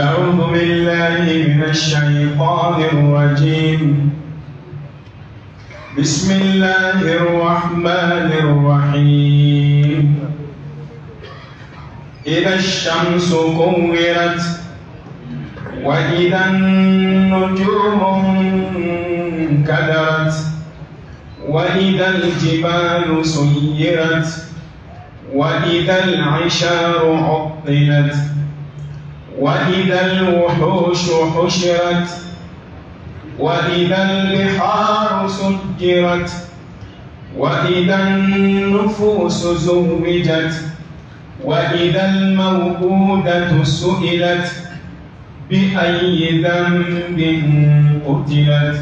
أعوذ بالله من الشيطان الرجيم. بسم الله الرحمن الرحيم. إذا الشمس كورت وإذا النجوم انكدرت وإذا الجبال سيرت وإذا العشار عطلت وإذا الوحوش حشرت وإذا البحار سجرت وإذا النفوس زوجت وإذا الموءودة سئلت بأي ذنب قتلت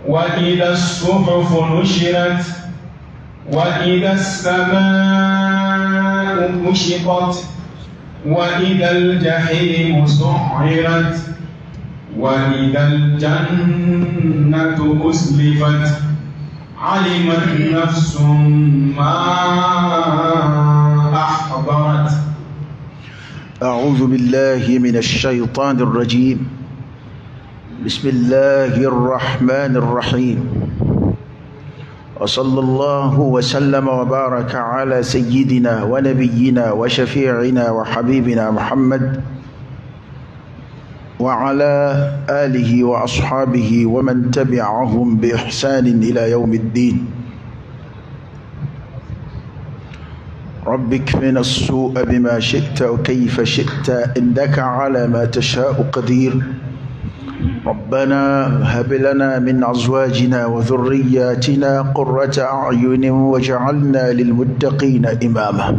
وإذا الصحف نشرت وإذا السماء كشطت وإذا الجحيم سعرت وإذا الجنة أزلفت علمت نفس ما أحضرت. أعوذ بالله من الشيطان الرجيم. بسم الله الرحمن الرحيم. وصلى الله وسلم وبارك على سيدنا ونبينا وشفيعنا وحبيبنا محمد وعلى آله وأصحابه ومن تبعهم بإحسان إلى يوم الدين. رب اكفنا السوء بما شئت وكيف شئت إنك على ما تشاء قدير. ربنا هب لنا من أزواجنا وذرياتنا قرة أعين واجعلنا للمتقين إماما.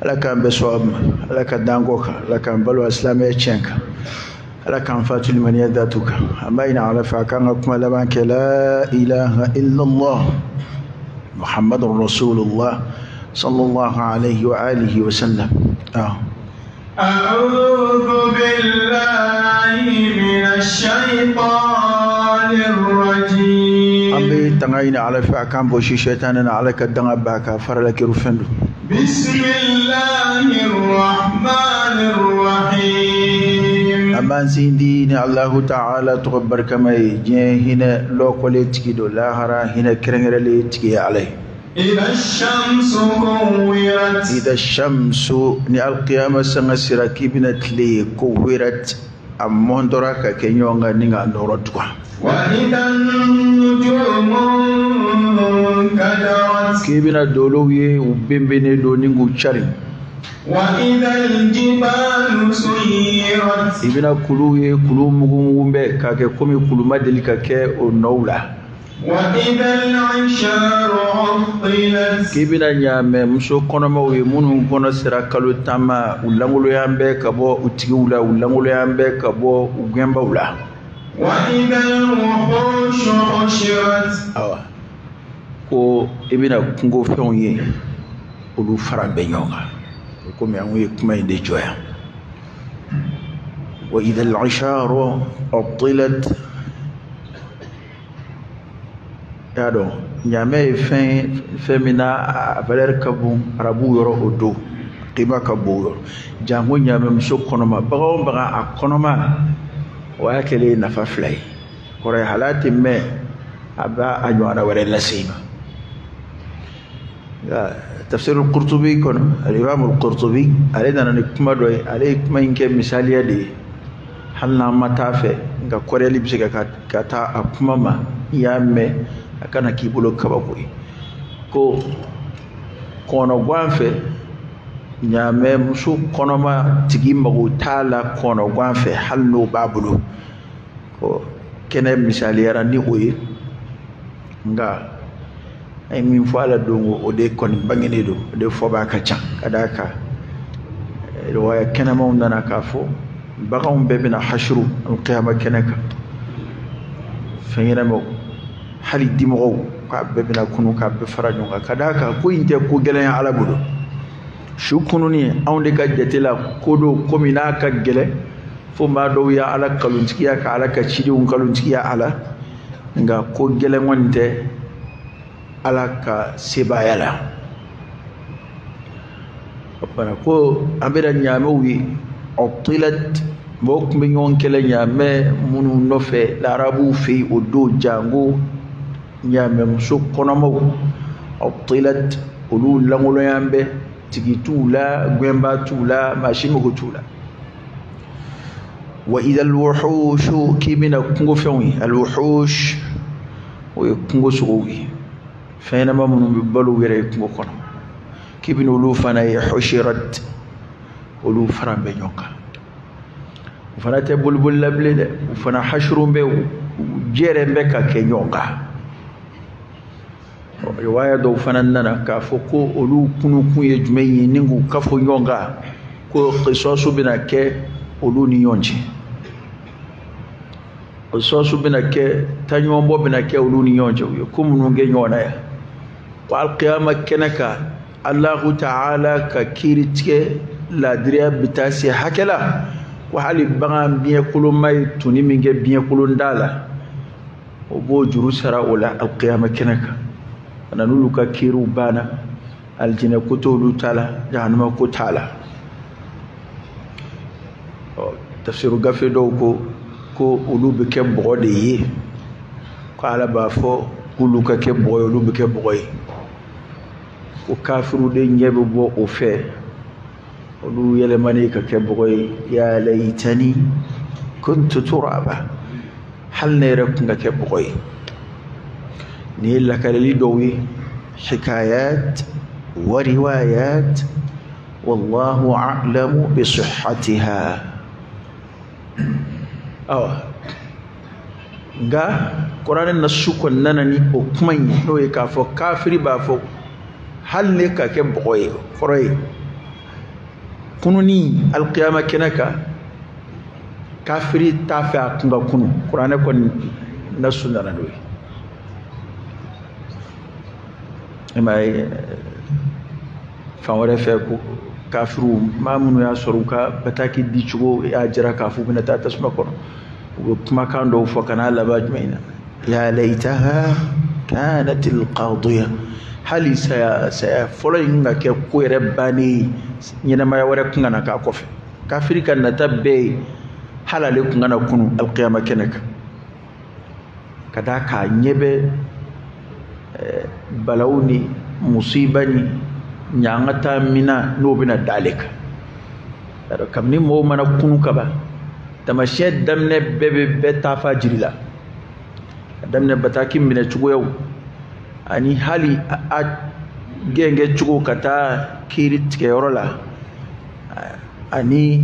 لك بسواب لك دانغوك لك بلو اسلامي تشنك لك فاتل من يداتك أمين على فاكانكم لبانك لا إله إلا الله محمد رسول الله صلى الله عليه وآله وسلم. أعوذ بالله من الشيطان الرجيم. أمي تنعين على فاكان بوشي شيطاننا عليك الدنغ باكا فرلك رفندو. بسم الله الرحمن الرحيم. أمان سيدين الله تعالى تغبر كما يجي هنا لو قلتك دو لاهرا هنا كرنغر ليتكي عليه. إذا الشمس كورت. إذا الشمس ني القيامة سنسر كيبنت لي كورت أمون دراكا كنيونغا نيغا نورتوا. وإذا النجوم انكدرت. كيبنا دولوي وبيمبيني دو نيغو تشاري. وإذا الجبال سيرت. إبنا كلوي كلو مغمبه كاكي كومي كلو مدلي كاكي ونولا. وإذا العشار عطلت. كيبنا نيامي مسو كونما وي مونو كونو سرا كالو تاما ولانغولو يامبه كابو وتيولا ولانغولو يامبه كابو وغيمبا ولا. وإذا الوحوش حشرت. ko ibina kungo fenye olu fara benyonga ko mi anwe kuma inde joya. wa idha al-isharu utilat yado nyame femina valer kabu arabu yoro odo qiba kabu jango nyame mso konoma bago baga akonoma wa yakele nafaflay kore halati me aba anywana wala lasima. تفسير القرطبي كون الإمام القرطبي علينا نكمل دوي عليك ما يمكن مثالية دي حلنا ما تافه كقولي لي بسكا كتا أكماما يامه أكنا كيبولو كبابوي كو كونو غوانفه nyame musu konoma tigi mago tala kono gwanfe halno babulu ko kene misali yara ni oyi nga ay min fala dongo o de kon bangene do de foba ka can kadaka riwaya kana maundana ka fo bagam bebina hashru alqiyama kanaka fayina mo hali dimo ka bebina kunu ka be farajo kadaka ko inte ko gelen ala budo shukununi awde ka jetela kodo komina ka gele fo ma do ya ala kaluntiya ka ala ka chidi un kaluntiya ala nga ko gele wonte alaka sebayala apana ko amira nyame wi عطلت موك من يون كلا نيامي منو نوفي العربو في ودو جانغو نيامي مسوك كونامو عطلت ولو لنغلو يامبي تيجي تولا غيمبا تولا ماشي مغو تولا وإذا الوحوش كيبنا كنغو فيوي الوحوش ويكنغو سغوي فينما منو ببالو ويرا يكنغو كونامو كيبنا ولو فانا حشرت ولو فران بنيوكا وفنا تبلبل لبلي وفنا حشرون بيو جيرن بكا كنيوكا رواية دو فناننا كافوكو أولو كنو كن يجمعي نينغو كافو نيونغا كو قصاصو بنا كي أولو نيونجي قصاصو بنا كي تانيوان بو بنا كي أولو نيونجي ويكم نونجي نيونا والقيامة كنكا الله تعالى ككيرتك لا دريا بتاسي حكلا وحالي بغان بيكولو ماي توني مينجي بيكولو ندالا وبو جروسرا ولا القيامة كنكا أنا نقول كيرو بانا الجنة كتولو تالا جهنم كتالا تفسير غافي دوكو كو أولو بكم بغودي قال بافو كلو كم بغوي أولو بكم بغوي وكافرو دي نيبو بو أوفي أولو يلماني كم بغوي يا ليتني كنت ترابا هل نيركم كم بغوي نيل لك للدوي حكايات وروايات والله أعلم بصحتها غا قرآن النسوك ننني أكمن نوي كافو كافري بافو هل لك كبغوي فري كنوني القيامة كنكا كافري تافع كنغا كنو قرآن كن نسو ننني ما فاوري فيكو كافرو ما منو يا سروكا بتاكي دي تشغو يا جرا كافو بنا تسمع كون وكما كان دو فكنا لباج مينا يا ليتها كانت القاضيه هل سيا فولينغا كي كوير باني نينا ما يوري كنا كا كوفي كافري كان نتبي حلال كنا كونو القيامه كنك كدا كا نيبه balawni musibani nyangata mina no bina dalika kam ni mo mana kunu kaba tamashe damne bebe beta fajirila damne bataki mina chugo yow ani hali a genge chugo kata kirit ke yorola ani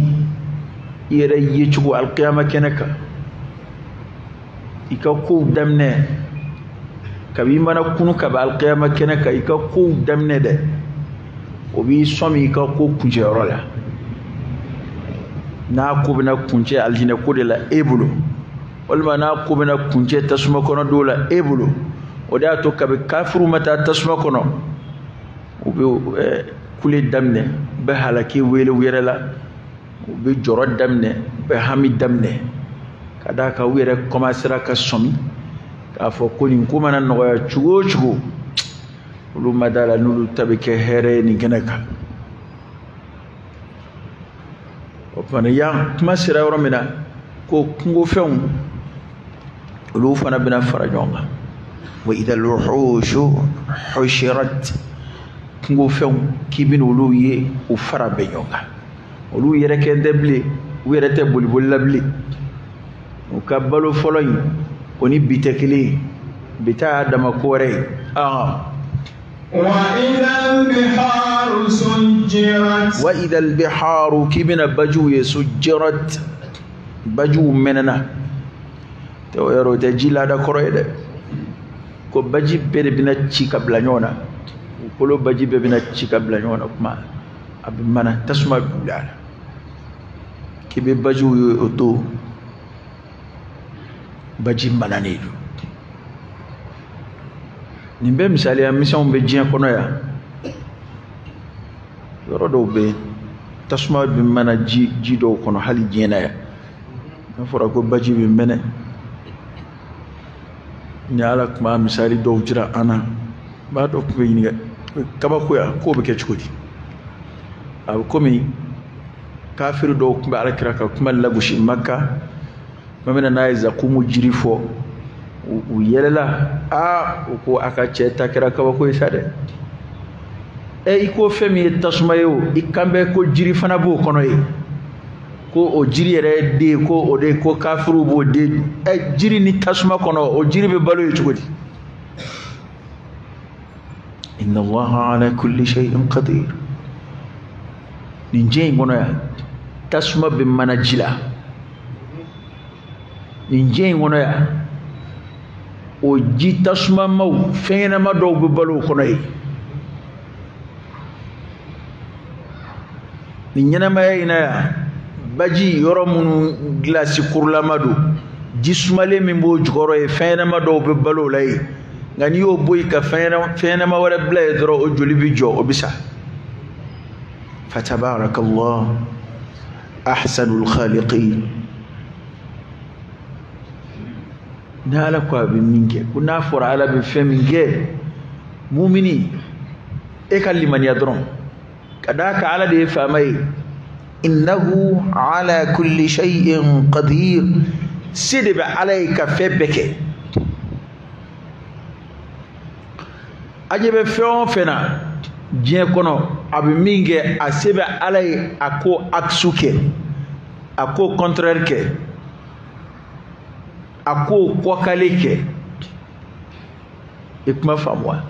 yere yi chugo alqiyama kenaka ikaku damne kabi mana kunu kaba alqiyama kenaka ikaku damne de obi somi ikaku kunjerola na ko bina kunje aljina ko de la ebulo walma na ko bina kunje tasuma kono dola ebulo oda to kabe kafiru mata tasuma kono obi kule damne be halaki wele werela obi joro damne be hamid damne kada ka were commencera ka somi ka fo ko ni kuma nan no chugo lu madala nulu tabike here ni genaka opana yang masira romina ko kungo fen lu fana bina farajonga wa idha al-wuhushu hushirat kungo fen kibin lu ye u fara benyonga lu yere ke debli were te bulbul labli o kabalo foloy oni bitekili bita adama kore وإذا البحار كبنا بجو يسجرت بجو مننا تو يرو تجيلا دا كرويد كو بجي بنا تشيكا بلانيونا كلو بجي بنا تشيكا بلانيونا كما اب منا تسمع بلال كبي بجو يوتو بجي منانيدو nimbe misali ya mission be jien kono ya yoro do be tasma bi mana ji do kono hali jiena ya fora ko baji bi mene nyala kuma misali do jira ana ba do ko ni kaba ko ya ko be ke chukudi ab ko mi kafir do kuma alakira ka kuma lagushi makka mamina na yi zakumu jirifo u yelela ko aka ce takira ka ko isa de iko femi tasuma yo ikambe ko jiri fana bo kono yi ko o jiri yere de ko o de ko kafiru bo de jiri ni tasuma kono o jiri be balo yutugodi inna allaha ala kulli shay'in qadir ninje ngono ya tasuma be manajila ninje ngono ya o ji tasuma maw fena ma do be balo kono yi ni ñanama ina baji yoro mun glasi kurlamadu jismale min bo jogoro e fenama do be balo lay ngani yo boy ka fenama wala blay dro o joli bi jo o bisa fatabarakallah ahsanul khaliqin nala ko be minge kuna fora ala be feminge mu'mini e kalliman yadron kadaka ala da ya famai innahu ala kulli shay'in qadir sidi ba alayka febeke ajebe fon fena je kono abi minge asebe alay ako aksuke ako contraire ke ako kwakaleke ikma famwa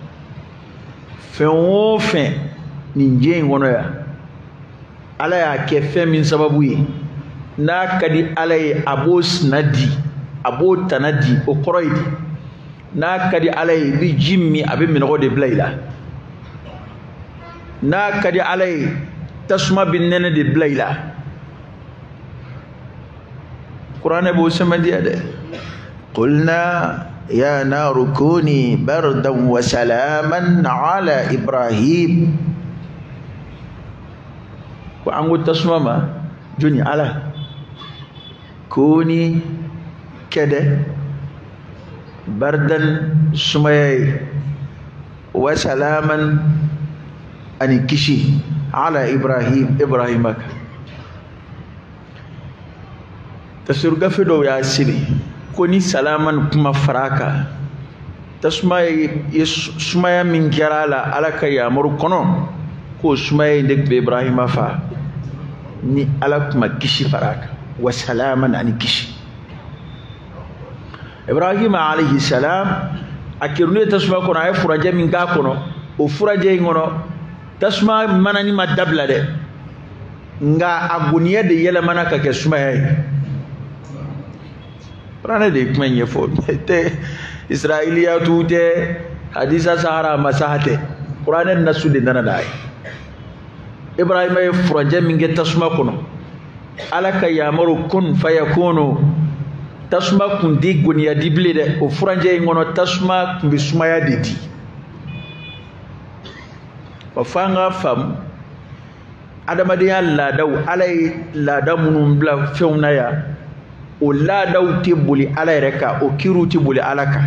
fon fen ninje ngono ya ala ya ke fem min sababu yi na kadi ala yi abos nadi abo tanadi o koroidi na kadi ala yi bi jimmi abi min go de blayla na kadi ala yi tasma bin nene de blayla qur'an bo samadi ade qulna ya naru kuni bardan wa salaman ala ibrahim ko ango tasmama joni ala koni kede bardan sumay wa salaman ani kishi ala ibrahimaka tafsir gafido ya sibi koni salaman kuma faraka tasmay sumaya min jarala alaka ya mur kono ko sumay ndek be ibrahima fa ni ala kuma kishi faraka wa salaman ani kishi ibrahima alayhi salam akirune tasma kono ay furaje min ga kono o furaje ngono tasma manani ma dabla de nga aguniya de yela manaka ke suma hay prana de kuma nyefo te israiliya tute hadisa sahara masahate qur'an nasu de nana dai ibrahima e furaje min ge tasma kono alaka yamaru kun fayakunu tasma kun di guniya dible de o furaje ngono tasma kun bi sumaya didi wa fanga fam adamadiya ladaw alay ladamunum bla fewna ya o ladaw tibuli alay reka o kiru tibuli alaka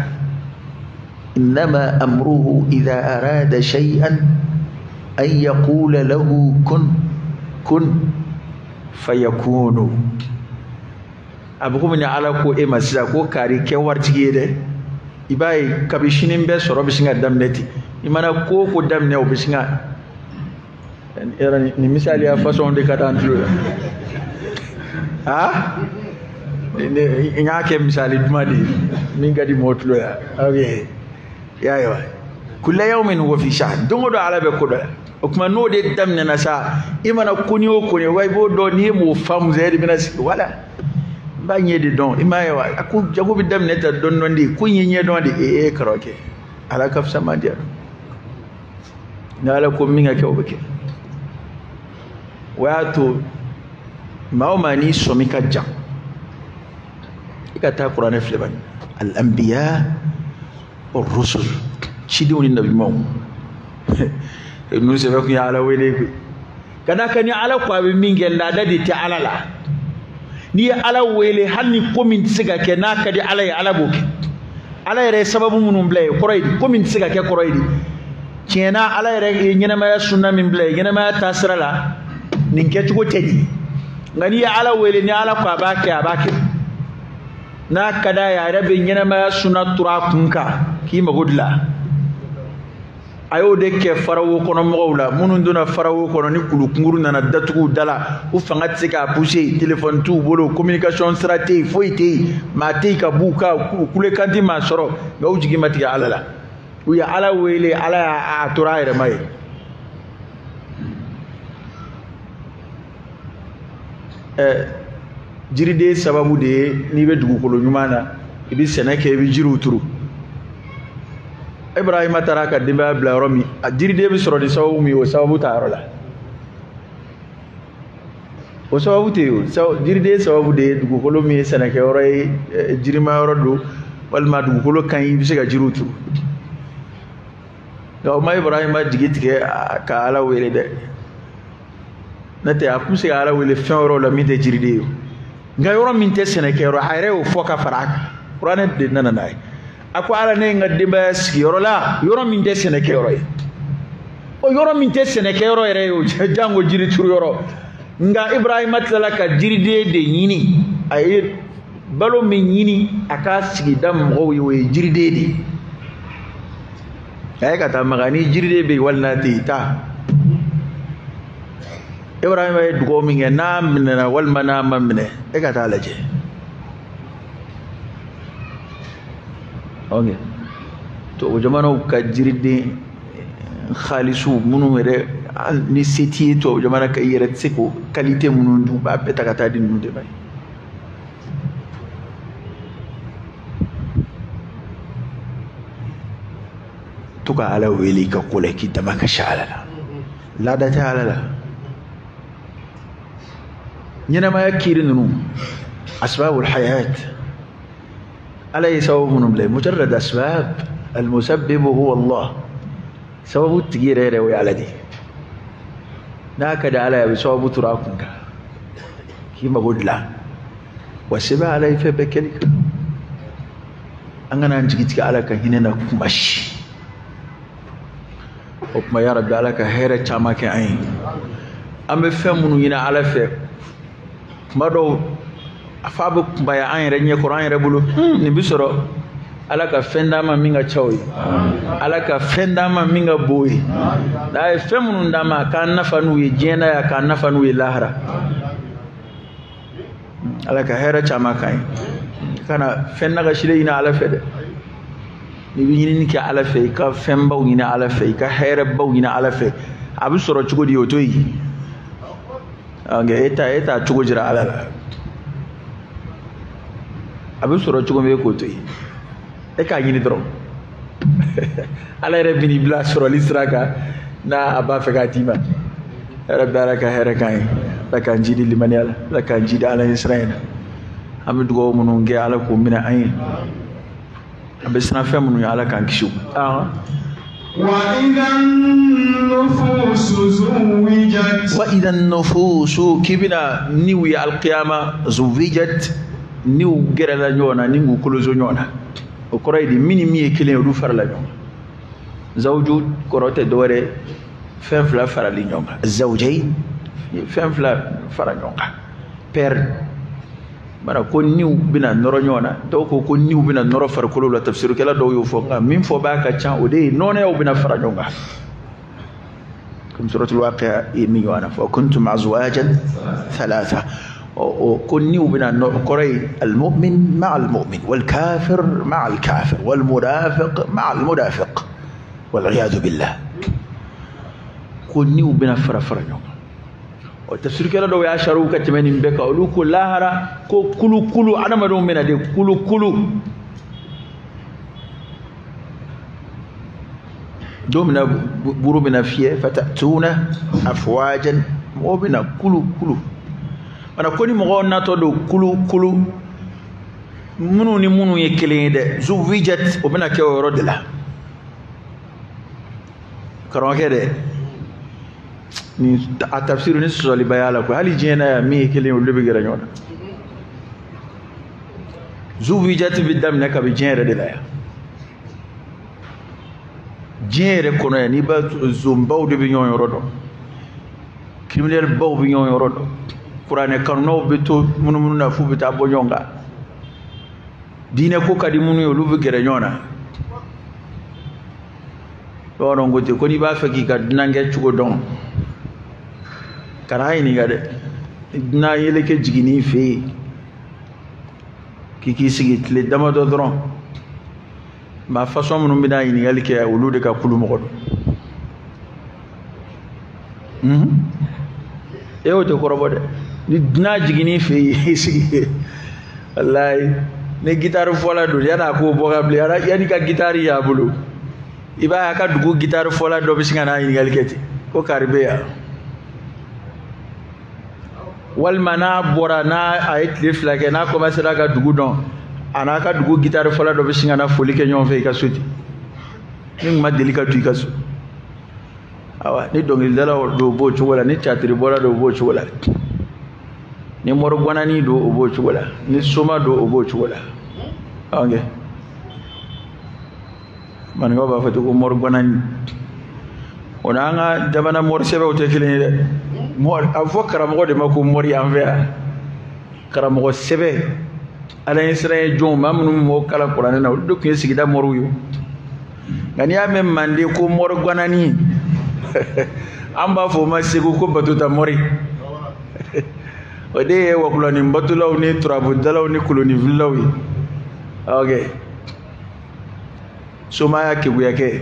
inma amruhu idha arada shay'an an yaqula lahu kun fayakunu abu kuma ne ala ko e masisa ko kari ke wartige de ibai kabishinin be soro bisinga damneti imana ko damne o bisinga era ni misali ya façon de katantulo ha ne ngake misali dumadi min gadi motlo ya okay yayo kullu yawmin huwa fi sha'n dongo do ala be ko do o kuma no de damne na sa imana kunyo way bo do ni mo fam zedi binasi wala banye de don imaye wa aku jago bi damne ta don don di kunyenye don di e karoke ala kaf sama dia nala ko minga ke obake wato maumani somika jam ikata qur'an fleban al anbiya war rusul chidoni nabi maw nu se ko ya ala wele ko kada kani ala ko be mingel la dadi ta alala ni ala wele hanni komin siga ke naka di ala ala boke ala re sababu munum blay qoroydi komin siga ke qoroydi cena ala re nyena ma sunna min blay nyena ma tasrala nin ke tugo tedi ngani ya ala wele ni ala ko abake na kada ya rabe nyana ma suna tura kunka ki magudla ayo de ke farawo kono mogawla munun dona farawo kono ni kulu kunguru nana datugu dala u fanga tsika pousser téléphone tout bolo communication stratégie foité mate ka buka kule kanti ma soro ga ujigi matiga alala u ya ala wele ala a tura ire mai jiride sababu de ni be dugukolo nyumana ibi seneke ibi jiru turu Ibrahima taraka dimba bla romi jiride bi soro di sababu mi o sababu tarola o sababu te o jiride sababu de dugukolo mi seneke oroy jirima rodo walma dugukolo kan yi bi se ga jiru turu ga ma Ibrahima digitike ka ala wele de nate a puse ala wele fenro la mi de jiride nga yoro min te senekero hayre o foka faraka qur'an de nananay ako ala ne nga dimba ski yoro la yoro min te senekero o yoro min te senekero ere o jango jiri turu yoro nga Ibrahima tala ka jiride de nyini ay balo min nyini aka sigi dam go we jiride de ay ka ta magani jiride be walna ti ta Ibrahima e dugo mi nge na minna wal mana mamne e ka ta laje okay to o jamano ka jiride khalisu munu mere ni seti to o jamana ka yere tseko qualité munu ndu ba beta ka ta din ndu bay to ka ala weli ka kole ki tamaka shalala la da ta alala ينما يكيرنو أسباب الحياة ألا يسوون بلا مجرد أسباب المسبب هو الله سبب التغيير يروي على دي ناكد على بسبب تراكمك كما قلت لا وسبب على فبكلك أنا نجيتك على كهنا كمش وما يا رب على كهيرة تامك عين أما فهمنا هنا على فهم mado afabu baya an yere nye Qur'an yere bulu ni bisoro ala ka fenda ma minga chawi ala ka fenda ma minga boyi da e femunu ndama kan nafanu ye jena ya kan nafanu ye lahara ala ka hera chama kai kana fenna ga shire ina ala fede ni bi ni ki ala fe ka femba ina ala fe ka hera baw ina ala fe abu soro chugo di otoyi anga eta chugo jira ala abu soro chugo me ko toyi e ka yini dro ala rabbini bla soro lisraka na aba fakatima rabbaraka herakai laka njidi limaniala laka njidi ala israila amidu go munu nge ala ko mina ayin abesna femunu ala kan kishu وإذا النفوس كبنا نيوي القيامة زوجت نيو جرلا نيونا نيو كلوزو نيونا وكرايدي ميني مي كلين روفر لا نيونا زوجو كروت دوري فنفلا فرالي نيونا الزوجين فنفلا فرا نيونا بير mana ko niw bina noro nyona to ko niw bina noro far ko la tafsir kala do yo fo nga min fo ba ka chan o de non yow bina fara nyonga kum suratul waqi'a mi wana fa kuntum azwajan thalatha o ko niw bina ko ray al mu'min ma'a al mu'min wal kafir ma'a al kafir wal munafiq ma'a al munafiq wal iyad billah ko niw bina fara nyonga o tafsir kala do ya sharu ka timeni beka olu ko lahara ko kulu adama do mena de kulu do mena buru bina fiye fatatuna afwajan mo bina kulu mana ko ni mo na to do kulu munu ni munu ye kelen de zuwijat o bina ke o rodela karon kede ni atafsiru ni soli bayala ko hali jena ya mi kelen o lebi gara nyona zuwijat bidam naka bi jere de la ya jere kono ya ni ba zumbaw de bi nyon rodo criminel baw bi nyon rodo kuranɛ kanunaw bɛ to munumunu na f'u bɛ taa bɔ ɲɔgɔn kan diinɛ ko ka di minnu ye olu bɛ gɛrɛ ɲɔgɔn na bamananw ko ten ko n'i b'a fɛ k'i ka dunan kɛ cogo dɔn kana ɲininka dɛ dunan yeleke jiginni fɛ yen k'i sigi tile damadɔ dɔrɔn maa façon minnu bɛna ɲininkali kɛ olu de ka kulu mɔgɔ don e y'o tɛ kɔrɔbɔ dɛ ni dunan jiginni fɛ yen i sigi walayi ni gitari fɔla don yan'a k'o bɔ ka bilen yanni ka gitari y'a bolo i b'a ye a ka dugu gitari fɔla dɔ bɛ sin ka n'a ɲininkali kɛ ten ko kari bɛ yan walima n'a bɔra n'a a ye tile 2 kɛ n'a commencera ka dugu dɔn a n'a ka dugu gitari fɔla dɔ bɛ sin ka na foli kɛ ɲɔgɔn fɛ i ka so ten ni n ma deli ka to i ka so awa ni dɔnkilidala do o b'o cogo la ni catiri bɔla do o b'o cogo la ni mɔrɔgwanani do o b'o cogo la ni soma do o b'o cogo la ok maninkaw b'a fɔ ten ko mɔrɔgwanani o n'an ka jamana mɔri sɛbɛnw tɛ kelen ye dɛ a bɛ fɔ karamɔgɔ de ma ko mɔri an fɛ yan karamɔgɔ sɛbɛn ala ye siran ye jɔnw maa minnu m'o kalan kuranɛ na olu de tun ye sigida mɔriw ye nka n'i y'a mɛn manden ko mɔrɔgwanani an b'a fɔ o ma segu ko batuta mɔri o de ye wakulani batulaw ni turabudalaw ni kolonifilaw ye ok somaya keguya kɛ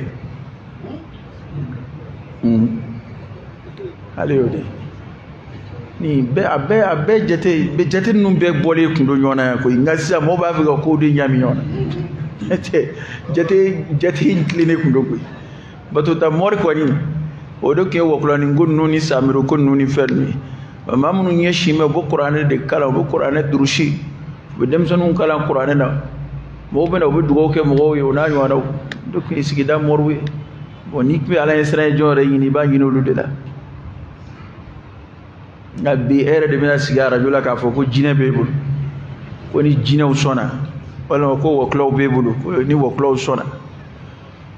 ale y'o de ni a bɛɛ jate ninnu bɛɛ bɔlen kun don ɲɔgɔn na yan koyi nka sisan mɔgɔw b'a fɛ ka kow de ɲami ɲɔgɔn na jate in tilennen kun don koyi batuta mɔri kɔni o de tun ye wakulani ko ninnu ni samiro ko ninnu ni fɛn ninnu ye maa minnu ɲɛsin bɛ u bɛ kuranɛ de kalan u bɛ kuranɛ durusi u bɛ denmisɛnninw kalan kuranɛ na mɔgɔw bɛ na u bɛ dugawu kɛ mɔgɔw ye o n'a ɲɔgɔnnaw o de tun ye sigida mɔriw ye bon n'i tun bɛ ala ɲɛ siran ye jɔn yɛrɛ ɲini i b'a ɲini olu de la nka bi e yɛrɛ de bɛna sigi arajo la k'a fɔ ko jinɛ b'e bolo ko ni jinɛw sɔnna walima ko wɔkulaw b'e bolo ko ni wɔkulaw sɔnna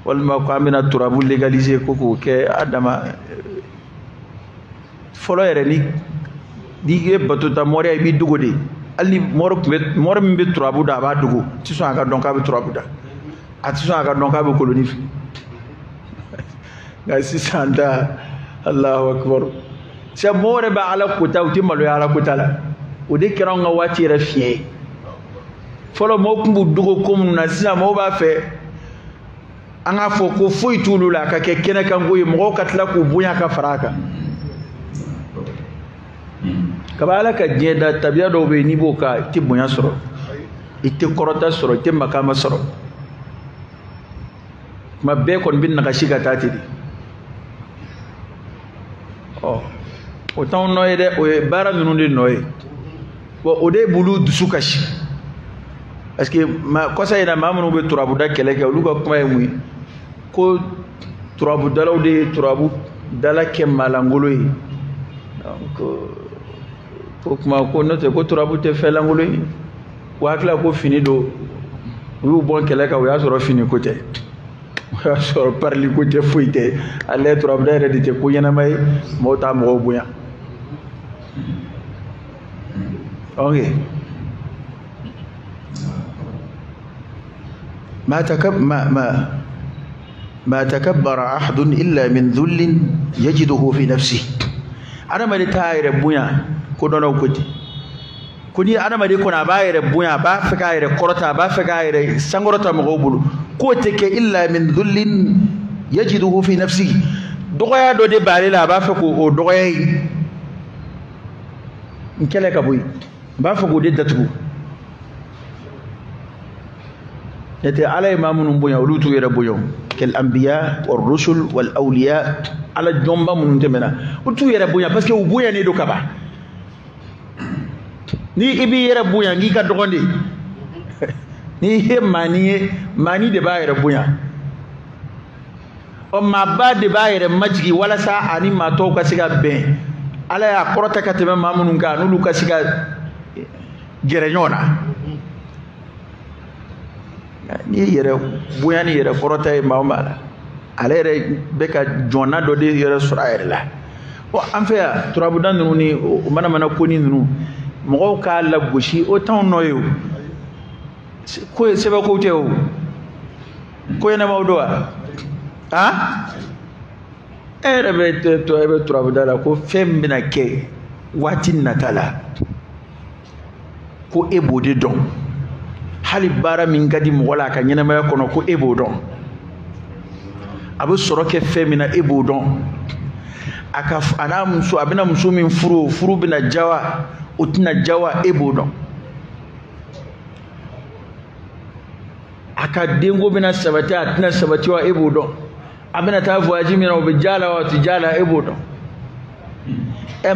walima ko an bɛna turabu légaliser ko k'o kɛ a dama fɔlɔ yɛrɛ n'i ye batuta mɔriya i b'i dogo de hali ni mɔri min bɛ turabu da a b'a dogo a tɛ sɔn a ka dɔn k'a bɛ turabu da a tɛ sɔn a ka dɔn k'a bɛ koloni fili nka sisan ta Allahu akbar sisan mɔgɔw yɛrɛ bɛ ala kota u tɛ maloya ala kota la o de kɛra anw ka waati yɛrɛ fiɲɛ ye fɔlɔ mɔgɔw tun b'u dogo ko minnu na sisan mɔgɔw b'a fɛ an k'a fɔ ko foyi t'olu la a ka kɛ kɛnɛkanko ye mɔgɔw ka tila k'u bonya ka fara a kan kaba ala ka diɲɛ da tabiya dɔw bɛ yen n'i b'o ka i tɛ bonya sɔrɔ i tɛ kɔrɔta sɔrɔ i tɛ makama sɔrɔ tuma bɛɛ kɔni bɛ nagasi ka taa ten de o t'anw nɔ ye dɛ o ye baara ninnu de nɔ ye bon o de b'olu dusu kasi parce que kɔsa in na maa minnu bɛ turabuda kɛlɛ kɛ olu ka kuma ye mun ye ko turabudalaw de ye turabudala kɛ maalankolon ye donc ko kuma ko n'o tɛ ko turabu tɛ fɛn lankolon ye ko hakili ko fini don u y'u bɔ kɛlɛ kan o y'a sɔrɔ fini ko tɛ o y'a sɔrɔ parili ko tɛ foyi tɛ ale turabuda yɛrɛ de tɛ ko ɲɛnama ye mɔgɔw t'a mɔgɔw bonya ok ما تكبر أحد إلا من ذل يجده في نفسه أنا ما نتاير بويا كودنا وكتي كوني أنا ما ديكون أباير بويا بافكاير كورتا بافكاير سانغورتا مغوبلو كوتك إلا من ذل يجده في نفسه دغيا دو دي بالي لا بافكو او دغيا نكلك ابوي بافكو دي دتو يتي على إمام بويا ولوتو يربويا كالأنبياء والرسل والأولياء على الجنب من تمنا ولوتو يربويا بس كي بويا نيدو كبا ni ibi yɛrɛ ngi ka dɔgɔn de ni he mani de b'a yɛrɛ bonya o maa ba de b'a yɛrɛ majigi walasa ani maa tɔw ka se ka bɛn ala y'a kɔrɔta ka tɛmɛ maa minnu kan n'olu ka se ka gɛrɛ ɲɔgɔn na ni yɛrɛ bonya ni yɛrɛ kɔrɔta ye maa o maa la ale yɛrɛ bɛ ka jɔnna dɔ de yɛrɛ sɔrɔ a yɛrɛ la an fɛ yan turabuda ninnu ni o mana ko ni ninnu mɔgɔw k'a lagosi o t'anw nɔ ye o ko ye sɛbɛnkow tɛ o ko ɲɛnamaw don wa e yɛrɛ bɛ turabuda la ko fɛn min bɛna kɛ waati nata la ko e b'o de dɔn hali baara min ka di mɔgɔ la a ka ɲɛnamaya kɔnɔ ko e b'o dɔn a bɛ sɔrɔ kɛ fɛn min na e b'o dɔn a n'a muso a bɛna muso min furu furu bɛna ja wa o tɛna ja wa e b'o dɔn a ka denko bɛna sabati a tɛna sabati wa e b'o dɔn a bɛna taa voyage min na o bɛ ja la wa o tɛ ja la e b'o dɔn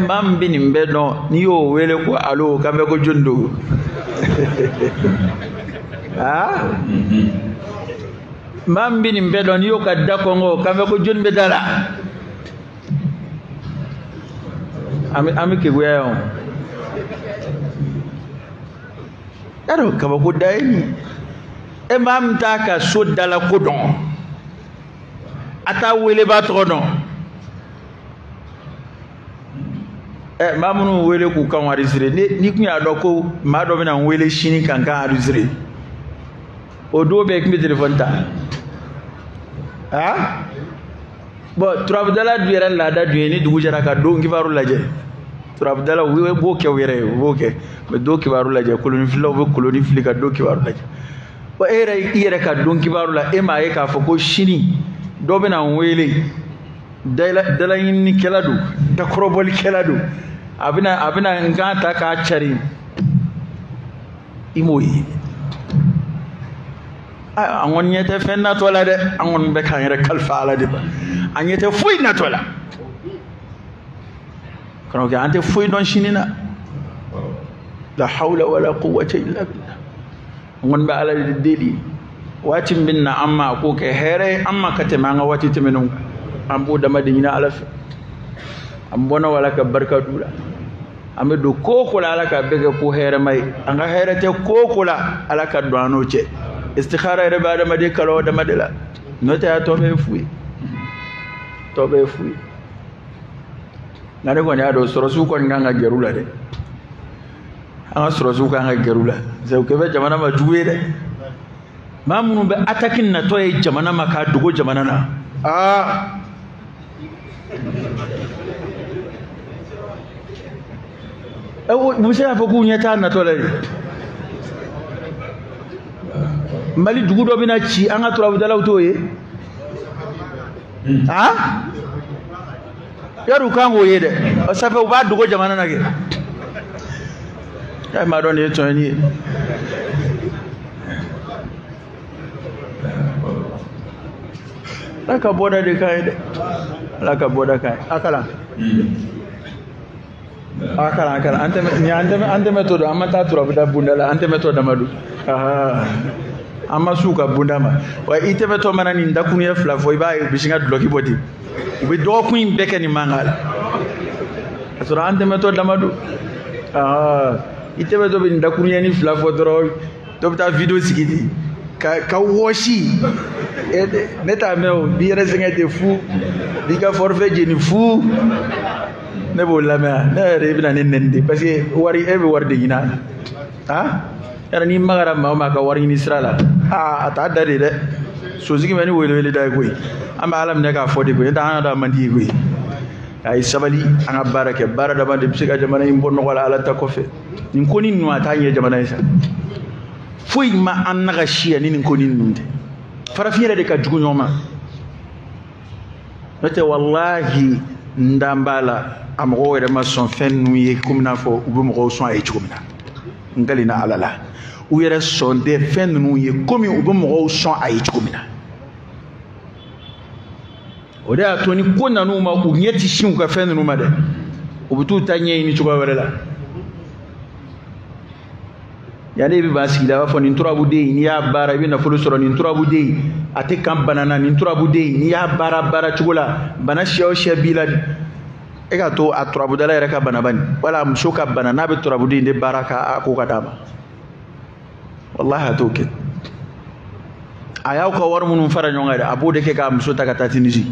maa min bɛ nin bɛɛ dɔn n'i y'o wele ko alo k'an bɛ ko jɔnni do maa min bɛ nin bɛɛ dɔn n'i y'o ka da kɔngɔ k'an bɛ ko jɔnni bɛ da la an bɛ keguya yan o y'a dɔn kabako da ye nin maa min t'a ka so dala ko dɔn a t'a wele b'a tɔgɔ dɔn maa minnu wele k'u kan enregistré ni kun y'a dɔn ko maa dɔ bɛna n wele sini kan enregistré o don bɛɛ kun bɛ téléphone ta bon turabudala dun yɛrɛ laada dun ye ni dugu jɛra ka don kibaru lajɛ turabudala u b'o kɛ u yɛrɛ ye u b'o kɛ mɛ don kibaru lajɛ kolonifilaw bɛ koloni fili ka don kibaru lajɛ bon e yɛrɛ i yɛrɛ ka don kibaru la e m'a ye k'a fɔ ko sini dɔ bɛna n wele dalaɲinikɛla don dakɔrɔbɔlikɛla don a bɛna n kan ta k'a cari i m'o ye an kɔni ɲɛ tɛ fɛn natɔ la dɛ an kɔni bɛ k'an yɛrɛ kalifa ala de ma an ɲɛ tɛ foyi natɔ la karamɔgɔkɛ an tɛ foyi dɔn sini na la hawla wala quwwata illa billah an kɔni bɛ ala de deli waati min bɛ na an ma k'o kɛ hɛrɛ ye an ma ka tɛmɛ an ka waati tɛmɛnenw kan an b'o dama de ɲini ala fɛ an bɔnna wala ka barika d'u la an bɛ don ko o ko la ala ka bɛɛ kɛ ko hɛrɛma ye an ka hɛrɛ tɛ ko o ko la ala ka don an n'o cɛ istikhara yɛrɛ bɛ adamaden kala o dama de la n'o tɛ a tɔ bɛɛ ye fu ye tɔ bɛɛ ye fu ye nka ne kɔni y'a dɔn sɔrɔsiw kɔni kan ka gɛrɛ u la dɛ an ka sɔrɔsiw kan ka gɛrɛ u la sabu kɛ bɛ jamana ma jugu ye dɛ maa minnu bɛ attaque natɔ ye jamana ma k'a dogo jamana na u bɛ se k'a fɔ k'u ɲɛ t'a natɔ la de Mali dugu dɔ bɛna ci an ka turabudalaw t'o ye yari u kan k'o ye dɛ ça fait u b'a dogo jamana na kɛ e m'a dɔn nin ye tɔɲɔni ye ala ka bɔda de ka ɲi dɛ ala ka bɔda ka ɲi a kalan an tɛmɛ to don an ma taa turabuda bunda la an tɛmɛ to damadu an ma s'u ka bunda ma wa i tɛmɛtɔ mana nin dakuruɲɛ fila fɔ i b'a ye u bɛ sin ka dulɔki bɔ ten u bɛ dɔgɔkun in bɛɛ kɛ nin mankan la ka sɔrɔ an tɛmɛtɔ damadu i tɛmɛtɔ bɛ nin dakuruɲɛni fila fɔ dɔrɔn dɔ bɛ taa video sigi ten ka wɔsi ne t'a mɛn o bi yɛrɛ sɛgɛn tɛ fu b'i ka forfait jeni fu ne b'o lamɛn ne yɛrɛ i bɛna ne nɛni de parce que wari e bɛ wari de ɲini a la yɛrɛ n'i magara maa o maa ka wari ɲini sira la a t'a da de dɛ sosigi bɛ ni welewele da ye koyi an bɛ ala minɛ k'a fɔ de koyi n'o tɛ an y'a dɔn a man di ye koyi a ye sabali an ka baara kɛ baara dama de bɛ se ka jamana in bɔ nɔgɔ la ala ta kɔfɛ nin ko ni ninnu a t'a ɲɛ jamana in sa foyi ma an naga siya ni nin ko ni ninnu tɛ farafin yɛrɛ de ka jugu ɲɔgɔn ma n'o tɛ walahi n dan b'a la a mɔgɔw yɛrɛ ma sɔn fɛn ninnu ye komi n'a fɔ u bɛ mɔgɔw sɔn a ye cogo min na n galina ala la u yɛrɛ sɔn tɛ fɛn ninnu ye komi u bɛ mɔgɔw sɔn a ye cogo min na o de y'a to ni ko nan'u ma u ɲɛ tɛ sin u ka fɛn ninnu ma dɛ u bɛ t'u ta ɲɛɲini cogoya wɛrɛ la yanni i bɛ ban sigida a b'a fɔ nin turabuden n'i y'a baara i bɛ nafolo sɔrɔ nin turabuden a tɛ kan bana na nin turabuden n'i y'a baara cogo la bana siya o siya b'i la e ka to a turabudala yɛrɛ ka bana bani wala muso ka bana n'a bɛ turabuden de baara k'a ko ka d'a ma wallahi a t'o kɛ a y'aw ka wari minnu fara ɲɔgɔn kan dɛ a b'o de kɛ k'a muso ta ka taa Tunisie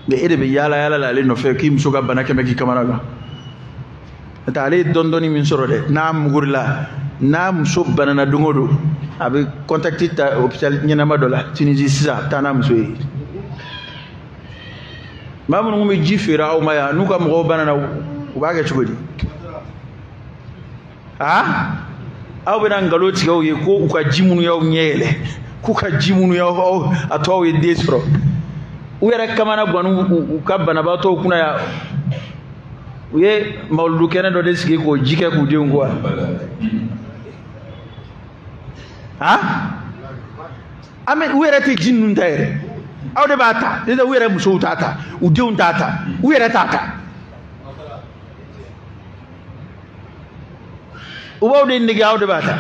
mais ede be yala la le no fe ki muso ka bana keme ki kamana ga ta ale dondoni min soro de na mugurla na muso bana na dungodo abe contacter ta hôpital nyana dola Tunisie sisa ta na muso yi mamun ngumi jifira o maya nuka mo bana na ubaga chugodi aw be nan galo tigaw ye ko ka jimunu yaw nyele ku ka jimunu yaw ataw ye desro uyara kamana gwanu ka bana ba to kuna ya uye mawludu kene do desige ko jike ku de ngwa amen uyara te jinnun tayre aw de bata de uyara muso tata u de un tata uyara tata ubawde ndigi awde bata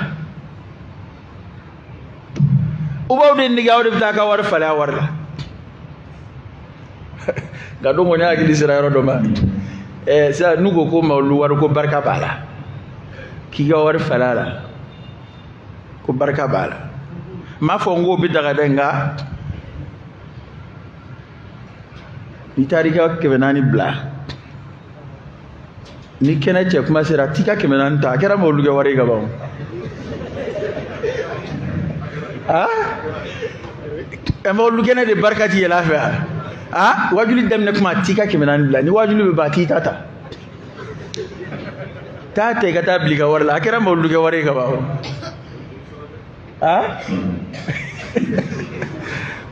ubawde ndigi awde bata ka war fala warla gado ngoni akili sira yoro doma sa nugo ko mawlu war ko barka bala ki ga war fala la ko barka bala ma fo ngo bi daga denga ni tarika ke benani bla ni kena ce kuma sira tika kemenan ta kera mo luge wari gaba mo luge na de barkati ya lafiya wajuli dem ne kuma tika kemenan bla ni wajuli be bati tata ta te ga ta bliga warla kera mo luge wari gaba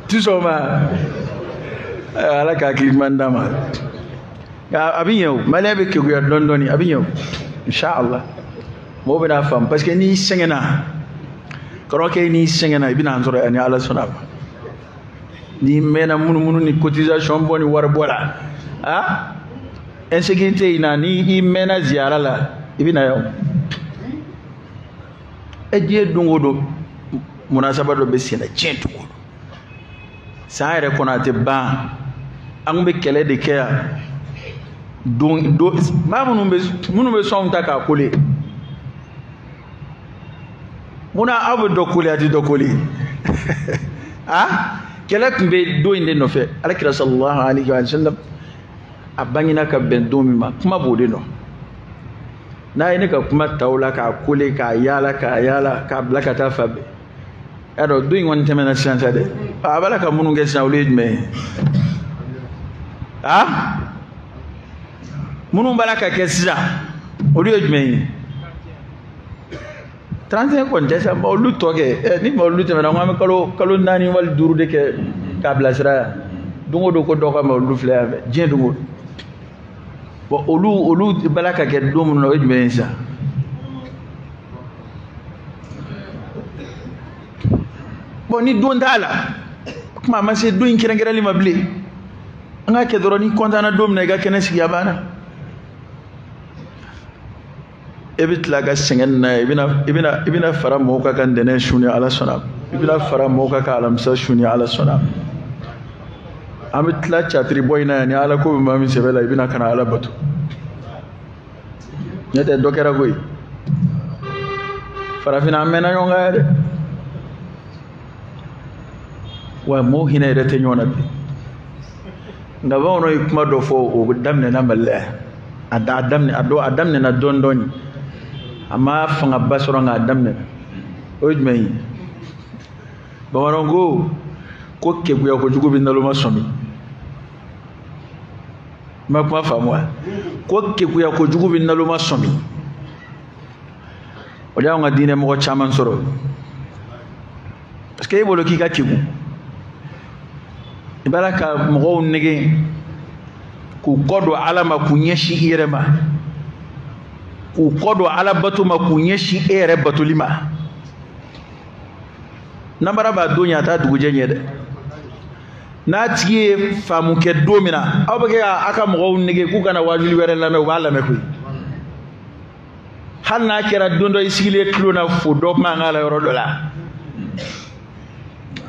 tu soma ala ka ki mandama abin yau malabe ke guyar dondoni abin yau inshallah mo bina fam parce que ni sengena koroke ni sengena ibina anzoro ani ala sunna ni mena munu ni cotisation boni war bola insécurité ina ni mena ziara la ibina yau eje dungodo munasaba do be sina centu sa ere konate ba an be kele de kaya do ma munu be son ta ka kole muna abu do kole ati do kole kele kumbe do inde no fe alakira sallallahu alaihi wa sallam abanyina ka ben do mi ma kuma bode no na ine ka kuma tawla ka kole ka yala ka blaka ta fabe ado do ngon temena science de abala ka munu nge sawle me munu balaka kesiza odiyo jumeni 35 kontesa mawlu toge ni mawlu te na ngam kalo nani wal duru de ke kabla sira dungo do ko doka mawlu flave jien dungo bo olu balaka ke dum no jumeni sa bo ni don dala kuma ma se do inkira lima ble anga ke doroni kontana dum ne ga kenesi yabana ebit laga sengenna ibina fara moka kan dene shuni ala sona ibina fara moka ka alamsa shuni ala sona amit la chatri boyna ni ala ko mami sebela ibina kana ala batu nyete dokera goy fara fina mena yonga de wa mo hina de te nyona bi ngaba ono ikuma do fo o damne na malle adamne na dondoni amma fanga basoro nga damne ojmei bawarongo ko kebuya ko jugo binalo masomi makuma famwa ko kebuya ko jugo binalo masomi oja nga dine mo chaman soro parce que ibolo ki ka kibu ibaraka mo nege ku kodo alama kunyeshi irema ku kodo ala batuma kunyeshi ere batulima nambara ba donya ta duguje nyede na tiye famu ke domina abake aka mo nege ku kana wajuli were lame wala me ku hanna kera dondo isigile klona fu do mangala yoro dola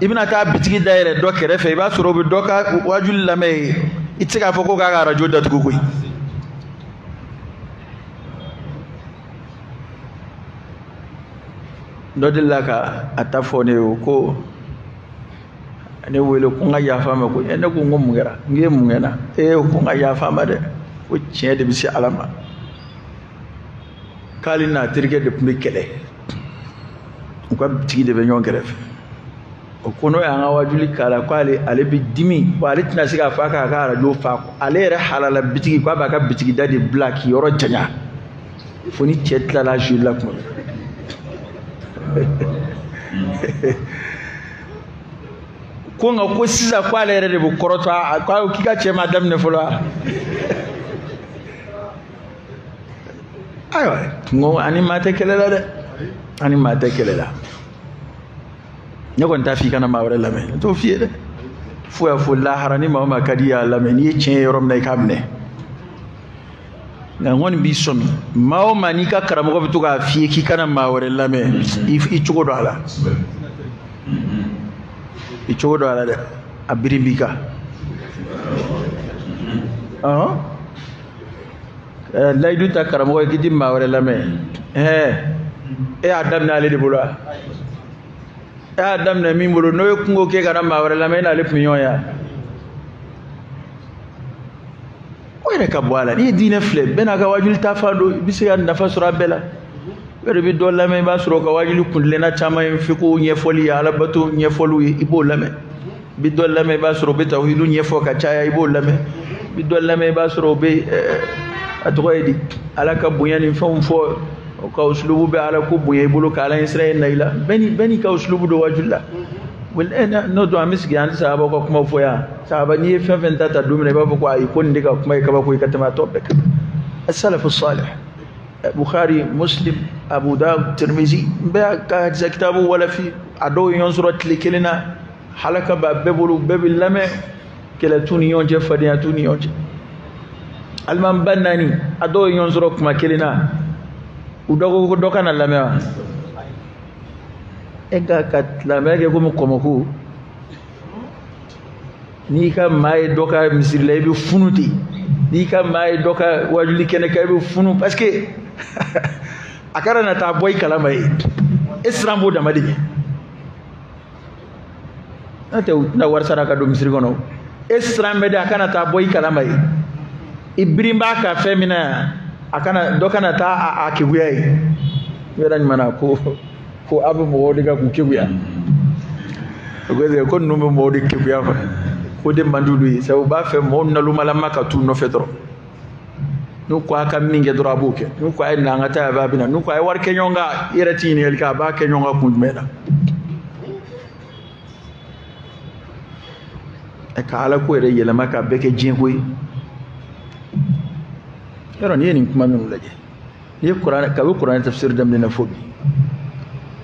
ibina ta bitigi daire do kere fe ba soro bi doka wajuli lame itika foko ga rajo da tukui dodilla ka atafone ko ne wele ko nga yafa ma ko ne ko ngom ngera nge mungena ko nga yafa ma de ko tiɲɛ de bi se ala ma k'ale n'a terikɛ de tun bɛ kɛlɛ u ka bitigi de bɛ ɲɔgɔn kɛrɛfɛ o ko n'o y'an ka wajuli k'a la ko ale bɛ dimi wa ale tɛna se k'a fɔ a k'a ka arajo fa ale yɛrɛ halala bitigi k'a b'a ka bitigi da de bila k'i yɔrɔ janya fo ni cɛ tilala jouer la kuma ko nka ko sisan ko ale yɛrɛ de bɛ kɔrɔtɔ ko k'i ka cɛ ma daminɛ fɔlɔ ayiwa ngo ani maa tɛ kɛlɛ la dɛ ani maa tɛ kɛlɛ la ne kɔni t'a f'i kana maa wɛrɛ lamɛn n t'o f'i ye dɛ fo y'a fɔ lahara ni maa o maa ka di y'a lamɛn n'i ye tiɲɛ ye yɔrɔ min na i k'a minɛ nka n kɔni b'i sɔmi maa o maa n'i ka karamɔgɔ bɛ to k'a f'i ye k'i kana maa wɛrɛ lamɛn i cogo dɔ a la i cogo dɔ a la dɛ a biri b'i kan layidu ta karamɔgɔ ye k'i ti maa wɛrɛ lamɛn e y'a daminɛ ale de bolo wa e y'a daminɛ min bolo n'o ye kungo k'e kana maa wɛrɛ lamɛn e n'ale tun ɲɔgɔn ya o yɛrɛ ka bɔ a la n'i ye diinɛ filɛ bɛɛ n'a ka wajuli ta fan don i bɛ se ka nafa sɔrɔ a bɛɛ la i yɛrɛ bɛ dɔ lamɛn i b'a sɔrɔ ka wajuli kuntilenna caman ye fiko ɲɛfɔli ye alabato ɲɛfɔliw ye i b'o lamɛn i bɛ dɔ lamɛn i b'a sɔrɔ u bɛ tawhidu ɲɛfɔ ka caya i b'o lamɛn i bɛ dɔ lamɛn i b'a sɔrɔ u bɛ a tɔgɔ ye di ala ka bonya ni fɛnw fɔ ka uslubu bɛ ala ko bonya i bolo ka ala ɲɛsira ye na i la bɛɛ n'i ka uslubu don wajuli la n'o don an bɛ sigi an tɛ sahabaw ka kuma fɔ yan sahaba n'i ye fɛn fɛn ta don min na i b'a fɔ ko ayi ko nin de ka kuma ye kabako ye ka tɛmɛ a tɔ bɛɛ kan as-salafu salih Bukhari Muslim Abu Dawud Tirmizi n bɛ ka hadisa kitabu walafi a dɔw ye ɲɔgɔn sɔrɔ tile kelen na halaka b'a bɛɛ bolo bɛɛ bɛ lamɛn kɛlɛ t'u ni ɲɔgɔn cɛ fadenya t'u ni ɲɔgɔn cɛ alimami ba naani a dɔw ye ɲɔgɔn sɔrɔ kuma kelen na u dɔ ko dɔ kana lamɛn wa e ka lamɛn kɛ komi kɔmɔko n'i ka maa ye dɔ ka misiri la i bɛ funu ten n'i ka maa ye dɔ ka wajuli kɛnɛ kan i bɛ funu parce que a kana na taa bɔ i kalama ye e siran b'o dama de ɲɛ n'o tɛ u tɛna wari sara ka don misiri kɔnɔ e siran bɛ de a kana taa bɔ i kalama ye i birin b'a ka fɛn min na yan a kana dɔ kana taa a keguya ye n yɛrɛ ɲuman na ko a bɛ mɔgɔw de ka k'u keguya ko ninnu bɛ mɔgɔw de keguya ko de man d'olu ye sabu u b'a fɛ mɔgɔw nalumalama ka t'u nɔfɛ dɔrɔn n'u ko a ka min kɛ dɔrɔn a b'o kɛ n'u ko a ye na an ka taa a b'a bɛ na n'u ko a ye wari kɛ ɲɔgɔn kan i yɛrɛ t'i ɲininkali kɛ a b'a kɛ ɲɔgɔn kan kun jumɛn na ka ala ko yɛrɛ yɛlɛma k'a bɛɛ kɛ diɲɛ ko ye yɔrɔ n'i ye nin kuma minnu lajɛ n'i ye kuranɛ kabi kuranɛ tafsir daminɛ na fo bi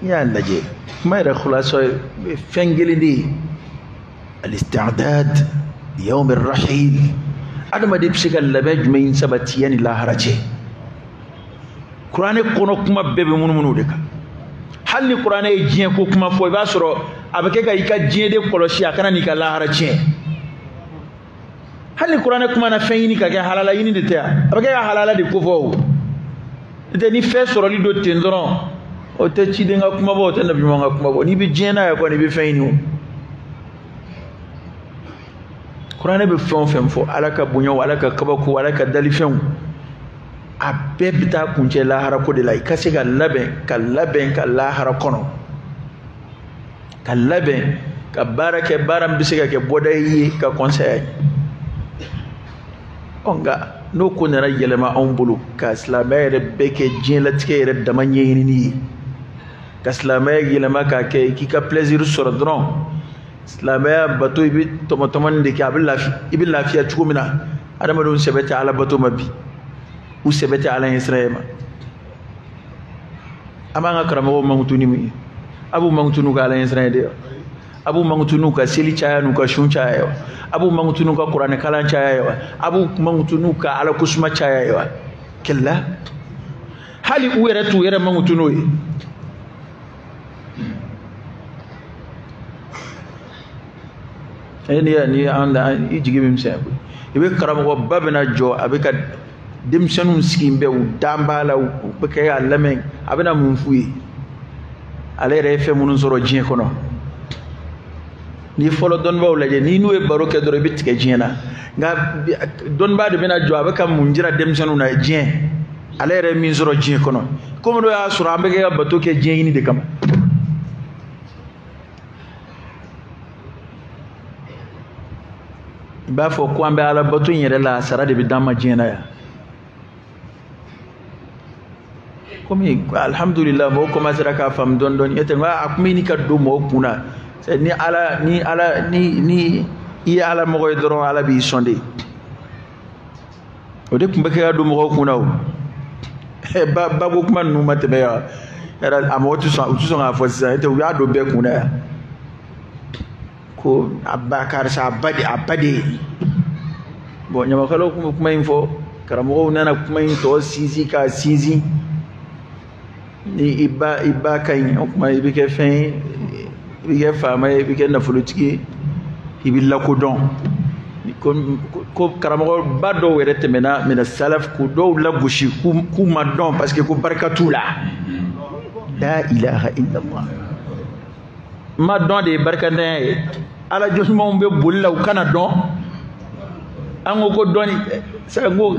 n'i y'a lajɛ kuma yɛrɛ khulasa ye fɛn kelen de ye al-isti'dad yawm ar-rahil adamaden bɛ se ka labɛn jumɛn sabati yanni lahara cɛ kuranɛ kɔnɔ kuma bɛɛ bɛ munumunu de kan hali ni kuranɛ ye diɲɛ ko kuma fɔ i b'a sɔrɔ a bɛ kɛ ka i ka diɲɛ de kɔlɔsi a kana n'i ka lahara tiɲɛ hali ni kuranɛ kuma na fɛn ɲini ka kɛ halala ɲini de tɛ yan a bɛ kɛ ka halala de ko fɔ o n'o ni fɛn sɔrɔli don ten dɔrɔn o tɛ ciden ka kuma bɔ o tɛ nabi ɲuman ka kuma bɔ n'i bɛ diɲɛ n'a ye kɔni i bɛ fɛn ɲini o kuranɛ bɛ fɛn o fɛn fɔ ala ka bonya ala ka kabako ala ka dalifɛnw a bɛɛ bɛ taa kuncɛ lahara ko de la i ka se ka labɛn ka lahara kɔnɔ ka labɛn ka baara kɛ baara min bɛ se ka kɛ bɔda ye ka kɔnsaya ye nka n'o ko nana yɛlɛma anw bolo ka silamɛya yɛrɛ bɛɛ kɛ diɲɛlatigɛ yɛrɛ dama ɲɛɲinini ye ka silamɛya yɛlɛma k'a kɛ k'i ka plaisir sɔrɔ dɔrɔn silamɛya bato i bɛ tɔmɔtɔmɔni de kɛ a bɛ lafiya i bɛ lafiya cogo min na adamadenw sɛbɛ tɛ ala bato ma bi u sɛbɛ tɛ ala ɲɛsira ma an b'an ka karamɔgɔw mankutu ni mun ye a b'u mankutu n'u ka ala ɲɛsira de ye a b'u mankutu n'u ka seli caya n'u ka sun caya ye wa a b'u mankutu n'u ka kuranɛ kalan caya ye wa a b'u mankutu n'u ka ala kosuma caya ye wa kɛlɛ hali u yɛrɛ t'u yɛrɛ mankutu n'o ye ni an i jigi bɛ misɛnya i bɛ karamɔgɔba bɛna jɔ a bɛ ka denmisɛnninw sigi bɛ u dan b'a la u bɛ kɛ k'a lamɛn a bɛna mun f'u ye ale yɛrɛ ye fɛn minnu sɔrɔ diɲɛ kɔnɔ ni folo dɔnnibaw lajɛ ni n'u ye baro kɛ dɔrɔn i bɛ tigɛ diɲɛ na nka dɔnnibaa de bɛna jɔ a bɛ ka mun jira denmisɛnninw na diɲɛ ale yɛrɛ min sɔrɔ diɲɛ kɔnɔ komi n'o y'a sɔrɔ an bɛ kɛ ka bato kɛ diɲɛ ɲini de kama i b'a fɔ ko an bɛ ala bato in yɛrɛ la sara de bɛ d'an ma diɲɛ na yan komi alhamdulillah mɔgɔw commencera k'a faamu dɔɔni dɔɔni n'o tɛ n ko a kun bɛ ɲini ka don mɔgɔw kun na ni i ye ala mɔgɔ ye dɔrɔn ala b'i sɔn de o de tun bɛ kɛ ka don mɔgɔw kun na o bako kuma ninnu ma tɛmɛ yan a mɔgɔ tɛ sɔn k'a fɔ sisan n'o tɛ u y'a don bɛɛ kun na yan ko a ba karisa a ba de bon ɲamakalaw tun bɛ kuma in fɔ karamɔgɔw nana kuma in tɔ sinsin k'a sinsin ni i ba ka ɲi o tuma i bɛ kɛ fɛn ye i bɛ kɛ faama ye i bɛ kɛ nafolotigi ye i bɛ lakodɔn ko karamɔgɔba dɔw yɛrɛ tɛmɛna mina salaf k'u dɔw lagosi k'u ma dɔn parce que ko barika t'u la la ilaha illallah ma dɔn de ye barikadanya ye ala jɔnɲumanw bɛ boli la u kana dɔn an ko dɔnni sɛgɛ ko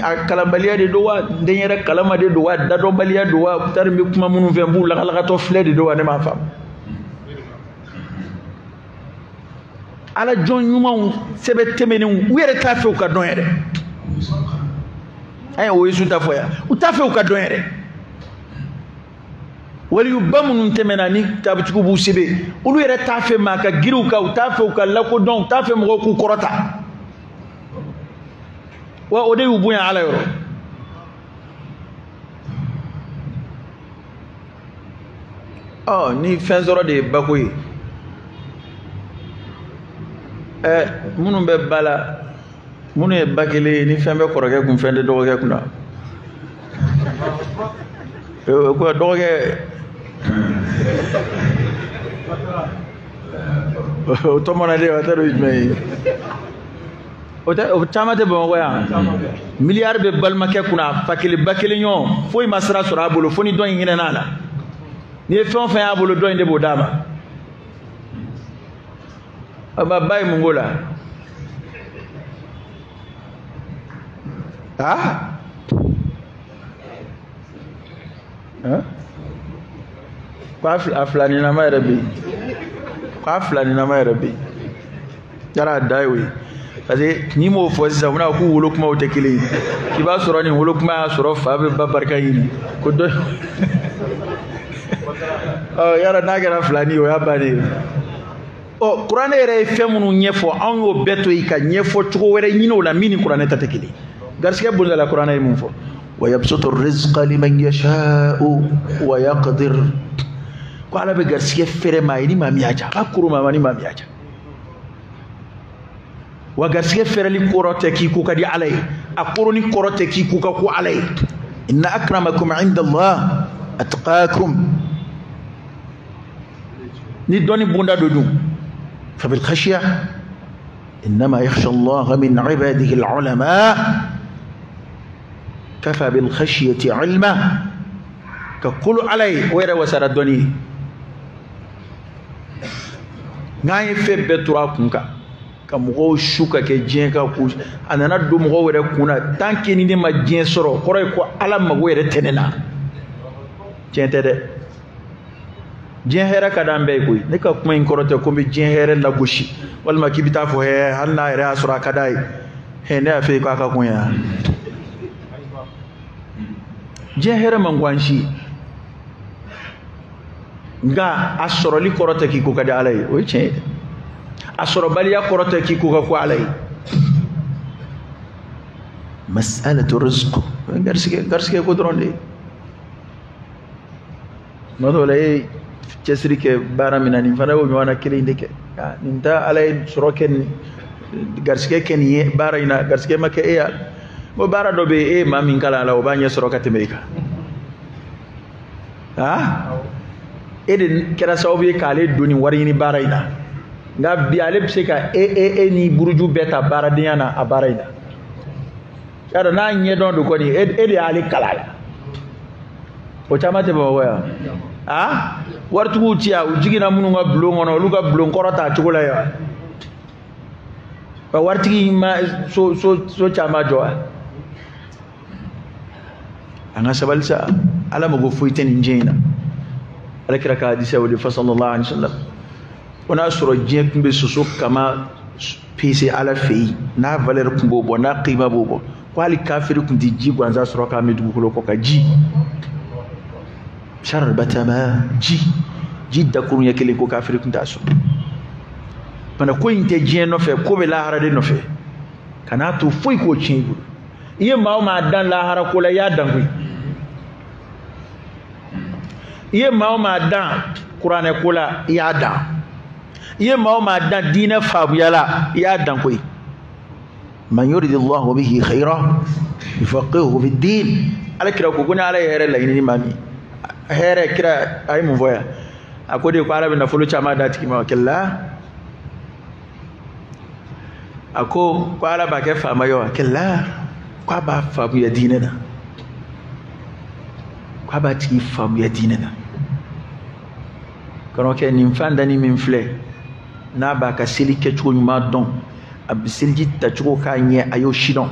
a kalanbaliya de don wa n den yɛrɛ kalama de don wa dadɔnbaliya don wa tari bɛ kuma minnu fɛ n b'u lakalakatɔ filɛ de don wa ne m'a faamu ala jɔn ɲumanw sɛbɛ tɛmɛnenw u yɛrɛ t'a fɛ u ka dɔn yɛrɛ an ye o ye sunta fɔ yan u t'a fɛ u ka dɔn yɛrɛ waliyuba minnu tɛmɛna ni taabitigiw b'u sebe olu yɛrɛ t'a fɛ maa ka giriw kan u t'a fɛ u ka lakodɔn u t'a fɛ mɔgɔw k'u kɔrɔta wa o de y'u bonya ala yɔrɔ ni fɛn sɔrɔ de ye bako ye minnu bɛ ba la minnu ye ba kelen ye ni fɛn bɛ kɔrɔkɛ kun fɛn tɛ dɔgɔkɛ kunna ko dɔgɔkɛ o tɔmɔna de o tɛ dɔ jumɛn ye o caman tɛ Bamakɔ yan miliyari bɛ balimakɛ kunna fa kelen ba kelen ɲɔgɔn foyi ma sira sɔrɔ a bolo fo ni dɔ in hinɛ n'a la ni ye fɛn o fɛn y'a bolo dɔ in de b'o d'a ma ba ye mun k'o la ko a filaninama yɛrɛ bɛ yen ko a filaninama yɛrɛ bɛ yen yala a da ye o ye parce que n'i m'o fɔ sisan u bɛna k'u wolo kumaw tɛ kelen ye k'i b'a sɔrɔ nin wolo kuma y'a sɔrɔ fa bɛ ba barika ɲini ko dɔ yala n'a kɛra filani o y'a bannen ye kuranɛ yɛrɛ ye fɛn minnu ɲɛfɔ anw y'o bɛɛ to yen ka ɲɛfɔ cogo wɛrɛ ɲini o la min ni kuranɛ ta tɛ kelen garisɛgɛ bolila kuranɛ ye mun fɔ wa yabsutu rizqa liman yasha'u wa yaqdir ko ala bɛ garisɛgɛ fɛrɛ maa ye ni maa min y'a diya a ka koro maa ma ni maa min y'a diya wa garisɛgɛ fɛrɛli kɔrɔ tɛ k'i ko ka di ala ye a koroni kɔrɔ tɛ k'i ko ka ko ala ye inna akramakum inda Allah atqakum ni dɔnni bonda do dun فبالخشية إنما يخشى الله من عباده العلماء كفى بالخشية علما كقول عليه ويرى وسر الدنيا نعم في بتراكمك كمغو شوكا كجينكا كوش أنا ندو مغو ويرى كونا تانكي نيني ما جين سرو كوري كو على مغو ويرى تننا جين تده diɲɛ hɛrɛ ka d'an bɛɛ ye koyi ne ka kuma in kɔrɔ tɛ ko n bɛ diɲɛ hɛrɛ lagosi walima k'i bɛ taa fɔ hali n'a yɛrɛ y'a sɔrɔ a ka d'a ye ne y'a fɛ k'a ka kun yan diɲɛ hɛrɛ man go an si nka a sɔrɔli kɔrɔ tɛ k'i ko ka di ala ye o ye tiɲɛ ye a sɔrɔbaliya kɔrɔ tɛ k'i ko ka ko ala ye mas'alatu rizq garisɛgɛ ko dɔrɔn de ye tuma dɔw la e cɛsiri kɛ baara min na nin fana y'o ɲɔgɔnna kelen de kɛ nin ta ala ye sɔrɔ kɛ nin garisɛgɛ kɛ nin ye baara in na garisɛgɛ ma kɛ e ya o baara dɔ bɛ yen e ye maa min kalan a la o b'a ɲɛ sɔrɔ ka tɛmɛ e kan e de kɛra sababu ye k'ale don nin wari ɲini baara in na nka bi ale bɛ se ka e ni buruju bɛɛ ta baaradenya na a baara in na y'a dɔn n'a ɲɛdɔn don kɔni e de y'ale kalan a la o caman tɛ Bamakɔ yan wartugu tiya u jigina munu nga bulon ngono lu ga bulon korota chugula ya ba wartigi ma so chama joa anga sabalsa ala mago fuiten injina ala kira ka hadisi wa sallallahu alaihi wasallam wana suro jek mbe susu kama pisi ala fi na valer kumbobo na qima bobo kwali kafiri kundi ji gwanza suro ka medu ko ko ka ji sharbatama ji da kurun yakele ko kafiri kunda so bana ko inte ji no fe ko be la harade no fe kana to foi ko chingu iye ma dan la hara ko la ya dangui iye ma dan qur'ane ko la ya dan iye ma dan dina fabuyala ya dan koy man yuridillahu bihi khayra yufaqihuhu fid din ala kira ko guna ala here la ni mami here kira ay mu voya akode ko arabe na fulu chama dati ma kella ako ko araba ke fama yo kella ko ba famu ya dinana ko ba ti famu ya dinana kono ke nim fanda ni min fle na ba ka sili ke chuko nyuma don abisilji ta chuko ka nye ayo shidon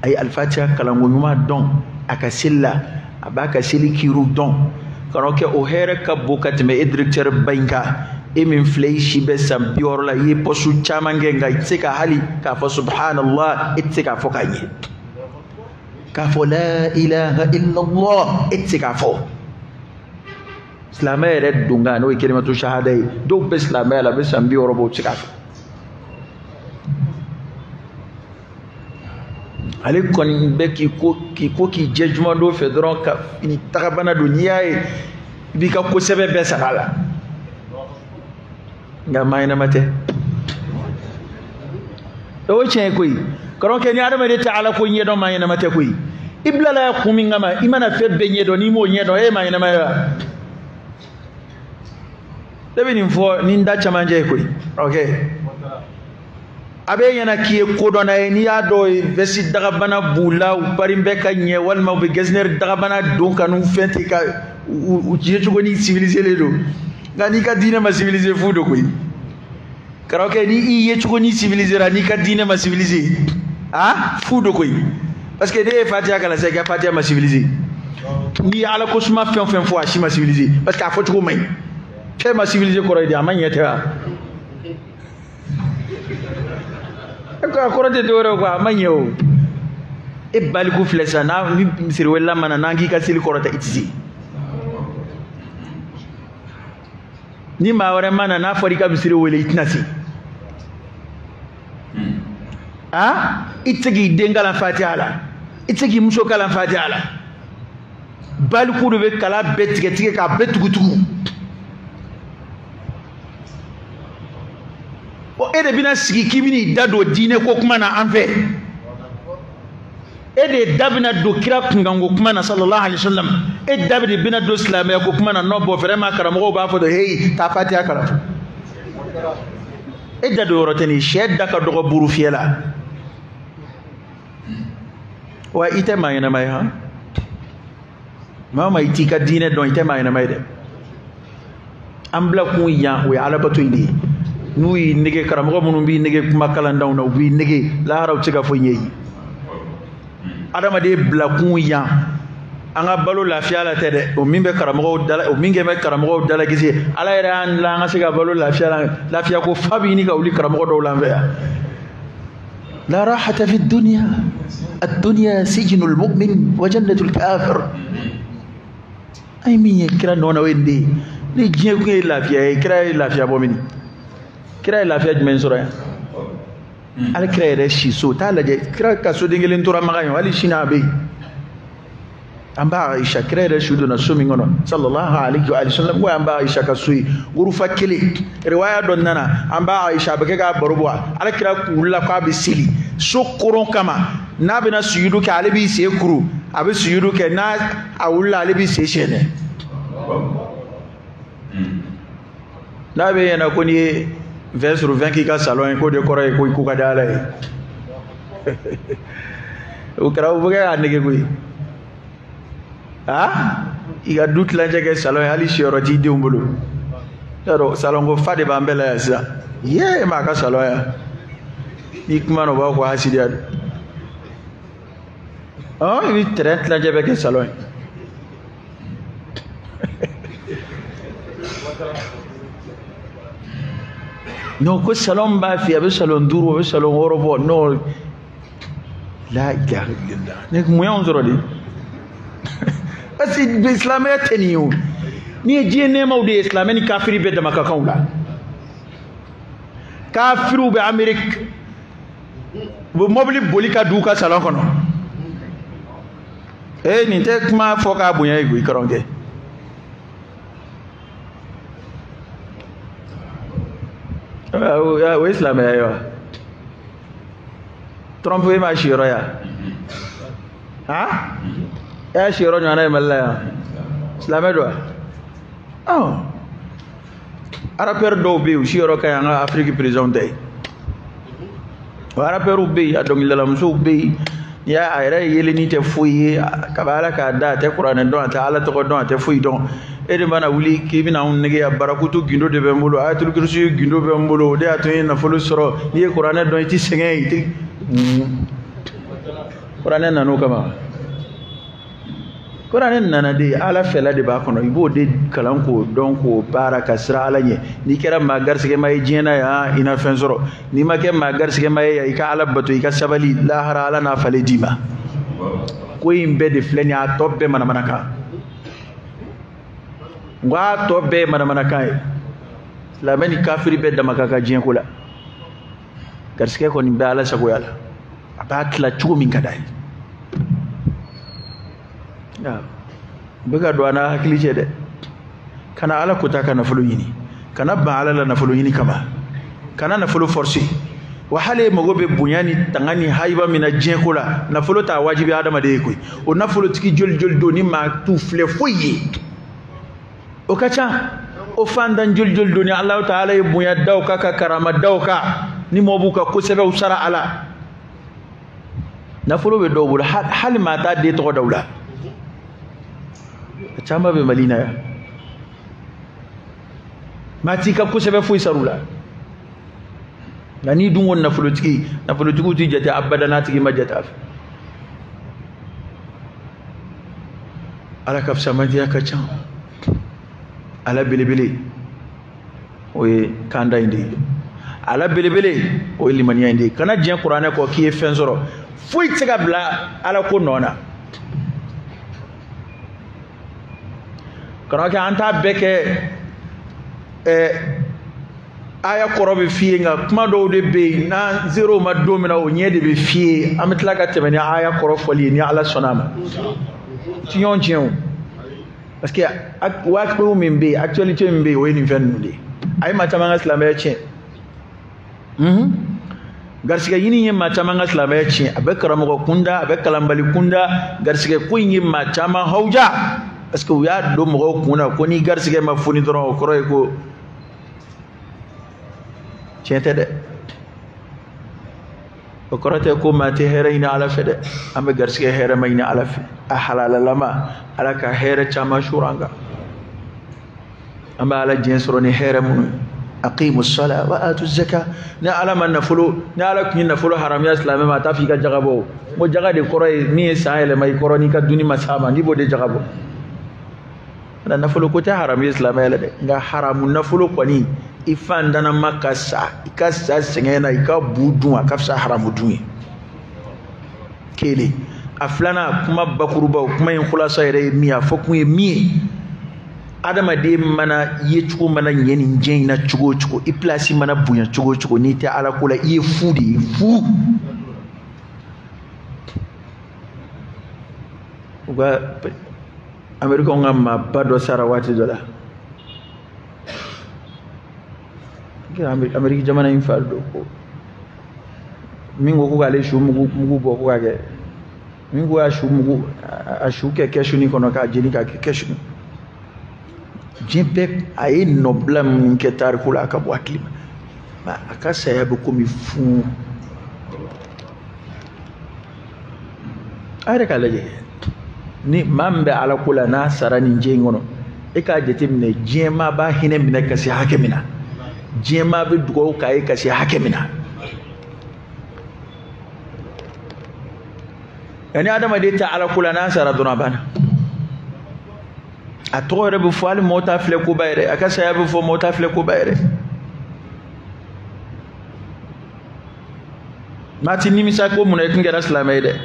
ay alfatiha kalango nyuma don aka silla abaka sili kiru don kono ke o here ka bukat me directeur banka e min fle shi be sam bior la yi posu chamange ngai tsika hali ka fa subhanallah itsika fo kanye ka fo la ilaha illa allah itsika fo islamay red dunga no kelimatu shahada do be islamay la be sam bior bo tsika fo ale kon be ki ko ki judgment do fe dron ka ni takabana dunia e bi ka ko sebe be sakala nga mayna mate do chen koy kono ke ni adama de taala ko nyedo mayna mate koy ibla la khumi ngama imana fe be nyedo ni mo nyedo e mayna maya debi ni fo ni nda chamanje koy okay abe yana kiye kodo na ni ya do vesi daga bana bula u parimbe ka nye wal ma be gesner daga bana don kanu fenti ka u jiye chugo ni civiliser le do ngani ka dine ma civiliser fu do koy karoke ni iye chugo ni civiliser ni ka dine ma civiliser fu do koy parce que de fatia kala se ga fatia ma civiliser ni ala ko suma fen fo ashi ma civiliser parce que a fo chugo may fe ma civiliser ko redi amanya ta ko korode doro ko amanyo e baliku flesa na misiri wala mana nangi ka sili korota itisi ni ma wore mana na fori ka misiri wala itnasi itigi dengala fatihala itigi muso kala fatihala baliku do be kala betige ka betugutugu o ede bina sigi kibini dado dine ko kuma na anfe ede dabina do kira kungango kuma na sallallahu alaihi wasallam ede dabidi bina do islamia ko kuma na nobo vraiment karamo ba fo do hey ta fatiha karatu ede do roteni shedda ka do buru fiela wa ite mayna may ha mama itika dine don ite mayna may de ambla ku ya we alabatu indi nuyi nege karamo munu bi nege kuma kala ndaw na bi nege la raw ci ga fo ñeyi adama de bla kun ya anga balo la fiala tede o mimbe karamo dala o minge me karamo dala gisi ala ira an la nga siga balo la fiya ko fabi ni ga uli karamo do la mbeya la rahata fi dunya ad-dunya sijnul mu'min wa jannatul kafir ay mi kira nona wende ni jie ko la fiya kira la fiya bo mini kira la fiya men sura al kira re shi so ta la je kira ka so dingelen tora magayo ali shina be amba Aisha kira re shudu na sumi ngono sallallahu alaihi wa sallam wa amba Aisha ka sui guru fakili riwaya don nana amba Aisha be ga barubwa al kira kulla ka bi sili so koron kama na bina suyudu ka alibi se kuru abi suyudu ke na awulla alibi se shene na be yana koni 20 sur 20 qui ka salon ko de koro ko ku ka dala o kra o buga ande ke koy i ka du tilancɛ kɛ salon ye hali siyɔrɔ t'i denw bolo y'a dɔn salon ko fa de b'an bɛɛ la yan sisan yee ma ka salon yan n'i kuma na o b'a fɔ ko hasidiya don i bɛ terrain tilancɛ bɛɛ kɛ salon ye non ko salon b'a fɛ a bɛ salon 5 a bɛ salon 6 bɔ non la ilaha illallah ne mun y'anw sɔrɔ de parce que silamɛya tɛ nin ye o ni ye diɲɛ nɛɛmaw de ye silamɛ ni kafiri bɛɛ dama ka kanw la kafiriw bɛ Amérique u bɛ mobili boli ka d'u ka salon kɔnɔ nin tɛ kuma fɔ k'a bonya ye koyi karamɔgɔkɛ o ye silamɛya ye wa Trump ye ma siyɔrɔ yan e y'a siyɔrɔ ɲɔgɔnna ye Mali la yan silamɛ don wa arapɛri dɔw bɛ yen u siyɔrɔ ka ɲi an ka Afiriki présidents tɛ ye o arapɛriw bɛ yen a dɔnkilidalamusow bɛ yen n'i y'a a yɛrɛ yelenni tɛ foyi ye kaba Ala k'a da a tɛ kuranɛ dɔn a tɛ Ala tɔgɔ dɔn a tɛ foyi dɔn e de mana wuli k'i bɛna anw nege yan barakutu gindo de bɛ n bolo ayatul kursi gindo bɛ n bolo o de y'a to n ye nafolo sɔrɔ n'i ye kuranɛ dɔn i tɛ sɛgɛn i tɛ kuranɛ nan'o kama kuranɛ nana de Ala fɛla de b'a kɔnɔ i b'o de kalan k'o dɔn k'o baara ka sira Ala ɲɛ n'i kɛra maa garisigɛma ye diɲɛ na yan i na fɛn sɔrɔ n'i ma kɛ maa garisigɛma ye yan i ka Ala bato i ka sabali lahara Ala n'a falen d'i ma ko in bɛɛ de filɛ nin ye a tɔ bɛɛ manamanakan n a tɔ bɛɛ ye manamanakan ye silamɛ ni kafiri bɛɛ dama ka kan diɲɛ ko la garisigɛ kɔni bɛ Ala sagoya la a b'a tila cogo min ka d'a ye u bɛ ka don an n'a hakili cɛ dɛ kana Ala kota ka nafolo ɲini kana ban Ala la nafolo ɲini kama kana nafolo forcer wa hali mago bɛ bonya ni tanga ni hayiba min na diɲɛ ko la nafolo t'a wajibi adamaden ye koyi o nafolotigi joli joli don ni maa t'u filɛ foyi ye o ka ca o fantan joli joli don ni Alahu Taala ye bonya da o kan ka karama da o kan ni mɔgɔ b'u ka kosɛbɛ u sara Ala nafolo bɛ dɔw bolo hali maa t'a den tɔgɔ da u la caman bɛ Mali la yan maa t'i ka kosɛbɛ foyi sara u la nka n'i dun ko nafolotigiw t'i jate abada n'a tigi ma jate a fɛ Ala ka fisamantiya ka ca Ala belebele o ye kanda in de ye Ala belebele o ye limaniya in de ye kana diɲɛ kuranɛ kɔ k'i ye fɛn sɔrɔ foyi tɛ se ka bila Ala ko nɔ na karamɔgɔkɛ an t'a bɛɛ kɛ aya kɔrɔ bɛ f'i ye nka kuma dɔw de bɛ yen n'an zero ma don min na o ɲɛ de bɛ f'i ye an bɛ tila ka tɛmɛ ni aya kɔrɔ fɔli ye ni Ala sɔnna a ma ti ɲɔgɔn tiɲɛ o parce que waatiw min bɛ yen actualité min bɛ yen o ye nin fɛn ninnu de ye a ye maa caman ka silamɛya tiɲɛ garisigɛ ɲini ye maa caman ka silamɛya tiɲɛ a bɛ karamɔgɔ kunda a bɛ kalanbali kunda garisigɛ ko in ye maa caman hawuja parce que u y'a don mɔgɔw kun na ko ni garisigɛ ma foni dɔrɔn o kɔrɔ ye ko tiɲɛ tɛ dɛ o kɔrɔ tɛ ko maa tɛ hɛrɛ ɲini Ala fɛ dɛ an bɛ garisigɛ hɛrɛ ma ɲini Ala fɛ a halalalama Ala ka hɛrɛ caman sura an kan an bɛ Ala diɲɛ sɔrɔ ni hɛrɛ minnu aqimu sala wa atu zaka ni Ala ma nafolo ni Ala tun ye nafolo haramiya silamɛ ma a t'a fɔ i ka jaga bɔ o jaga de kɔrɔ ye min ye san yɛlɛma i kɔrɔ n'i ka duni ma s'a ma n'i b'o de jaga bɔ nafolo ko tɛ haramu silamɛya la dɛ nka haramu nafolo kɔni i fan danama ka sa i ka sa sɛgɛn na i ka bu dun a ka fisa haramu dun ye kelen a filanan kuma bakurubaw kuma in khulasa yɛrɛ ye min ye a fɔ kun ye min ye adamaden mana ye cogo mana ɲɛ nin diɲɛ in na cogo o cogo i place mana bonya cogo o cogo n'i tɛ Ala ko la i ye fu de ye fu u ka Americain ka maaba dɔ sara waati dɔ la Amérique jamana in fa do ko min ko k'ale su mugu bɔ ko ka kɛ min ko a su kɛ kɛsuni kɔnɔ k'a jeni k'a kɛ kɛsuni diɲɛ bɛɛ a ye nɔbila min kɛ tariku la a ka bɔ hakili ma a ka saya bɛ komi fu a yɛrɛ k'a lajɛ ni mambe ala kula na sarani jengono e ka jetimne jema ba hine mina kasi hakemina jema be dugo kai kasi hakemina yani adama de ta ala kula na sara duna bana a tore be fo al mota fle ko bayre aka saya be fo mota fle ko bayre mati nimisa ko mun e ngara islamai de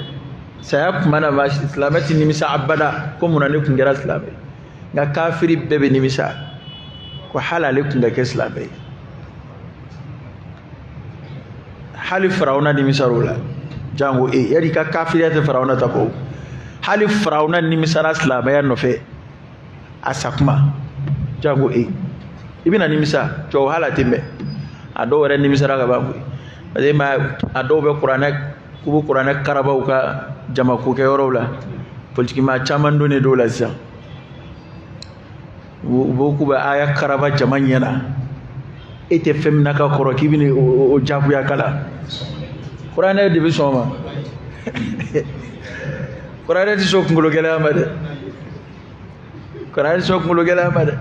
saya mana ba islamati nimisa abada ko mun ne kun ngara islamai ga kafiri bebe nimisa ko halale kun ga islamai hali farauna nimisa rula jango yari ka kafiriyata farauna tako hali farauna nimisa islamai no fe asakuma jango ibina nimisa to hala timbe ado wore nimisa ga babu ade ma ado be qur'ana kubu qur'ana karabau ka jama ko ke yorowla politiki ma chaman do ne dola sa bo ku ba aya karaba jaman yana ete femna ka koroki bini o jabu ya kala qur'ana de bi soma qur'ana di sok ngulo gela amade qur'ana sok ngulo gela amade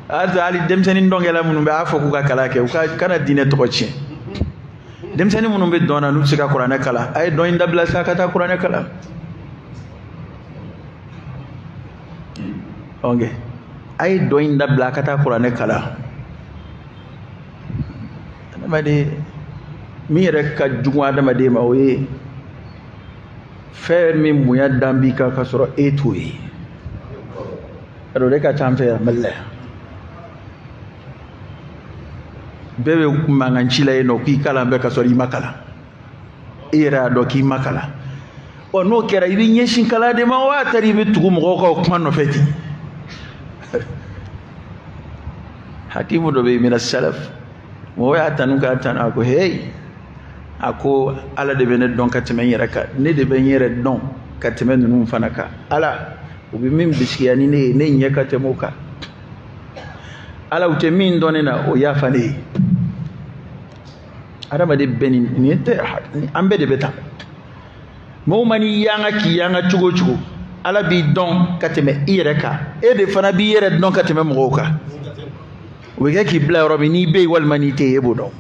arda ali demseni ndongela mun be afo ku ka kala ke ka kana dine to ci demseni munun be dona nu sika qur'ana kala ay do inda bla saka ta qur'ana kala onge ay do inda bla kata qur'ana kala namade mi rek ka jugu adama de ma oye fer mi muya dambi ka kasoro etui ado de ka chamfe malle bebe manganchila eno ki kala be ka sori makala era do ki makala o no kera ibi nyeshin kala de ma wa tari be tugu mo ko kuma no feti hakimu do be min as-salaf mo ya tanu ka tan ako hey ako ala de be ne don ka temen yera ka ne de be yera don ka temen num fanaka ala ubi min biskiyani ne nyeka temoka ala ute min donena o ya fane adama de benin ni te ambe de beta mo mani yanga ki yanga chugo ala bi don kateme ireka e de fana bi yere don kateme mo ka we ki bla robi ni be wal mani te yebo don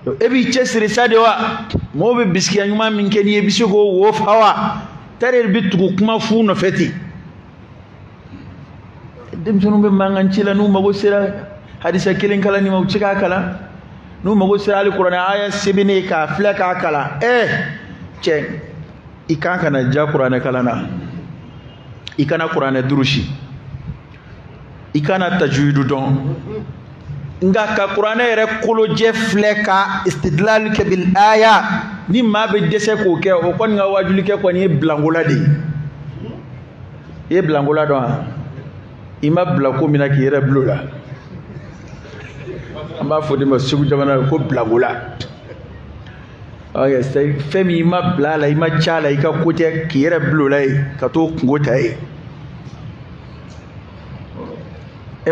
to e bi chesri sade wa mo be biskiya nyuma min ken ye bisiko wo fawa tare bi tugu kuma fu no feti dem sunu be mangancila nu mago sira hadisa kilin kala ni mau cika kala nu mago sira alquran aya sibini ka flaka kala chen ikanka na ja qur'ana kala na ikana qur'ana durushi ikana tajwidu don nga ka qur'ana yere kolo je fleka istidlal ke bil aya ni ma be dese ko ke o kon nga wajuli ke ko ni blangola de e blangola do ima blako mina ki yere blola amba fodi ma sugu jamana ko blagola okay sai femi ima blala ima chala ika kote ki yere blola ka to ngota e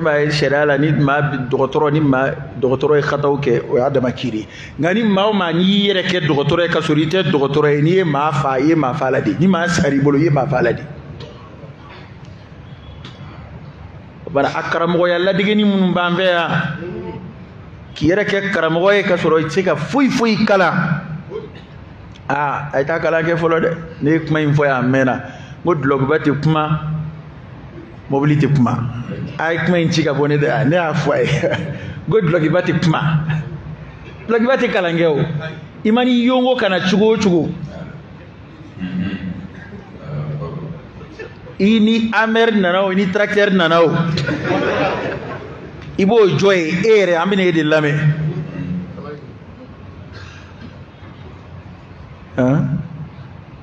ma sherala ni ma docteur ni ma docteur e khataw ke o adama kiri ngani ma ni yere ke docteur ka sorite docteur ni ma fa ye ma faladi ni ma sari bolo ye ma faladi bara akramo yalla digeni mun bambe ya kiyere ke karamo e ka soro tsika fui kala ay ta kala ke folo de ne kuma info ya mena god log bati kuma mobility kuma ay kuma inchika bone de ne afwai god log bati kuma log bati kala ngeo imani yongo kana chugo ini amer nanao ini tracteur nanao ibo joy ere ambine de lame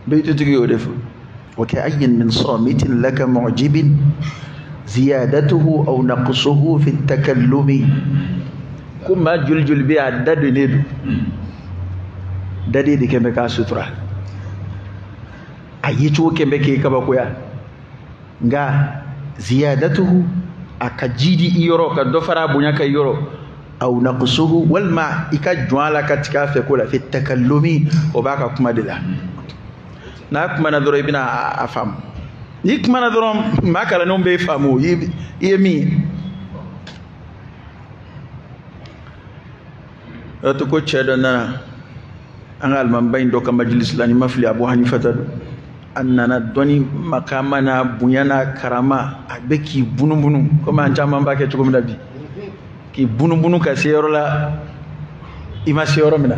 بيت تجيودف وكأي من صامت لك معجب زيادته أو نقصه في التكلم كما جلجل بها دد ند دد دي كم كاسوترا أيتو كم كي كبكويا nga ziyadatuhu akajidi iyoro ka dofara bunya ka yoro au naqsuhu wal ma ikajwala katika fe kula fi takallumi obaka kuma dila n'a kuma na dɔrɔn i bɛna a faamu n'i kuma na dɔrɔn maa kalanenw bɛ faamu i ye min ye o to ko cɛ dɔ nana an ka alimamiba in dɔ ka majilis la ni ma fili Abu Hanifata don a nana dɔnni makama n'a bonya n'a karama a bɛ k'i bunubunu komi an caman b'a kɛ cogo min na bi k'i bunubunu ka se yɔrɔ la i ma se yɔrɔ min na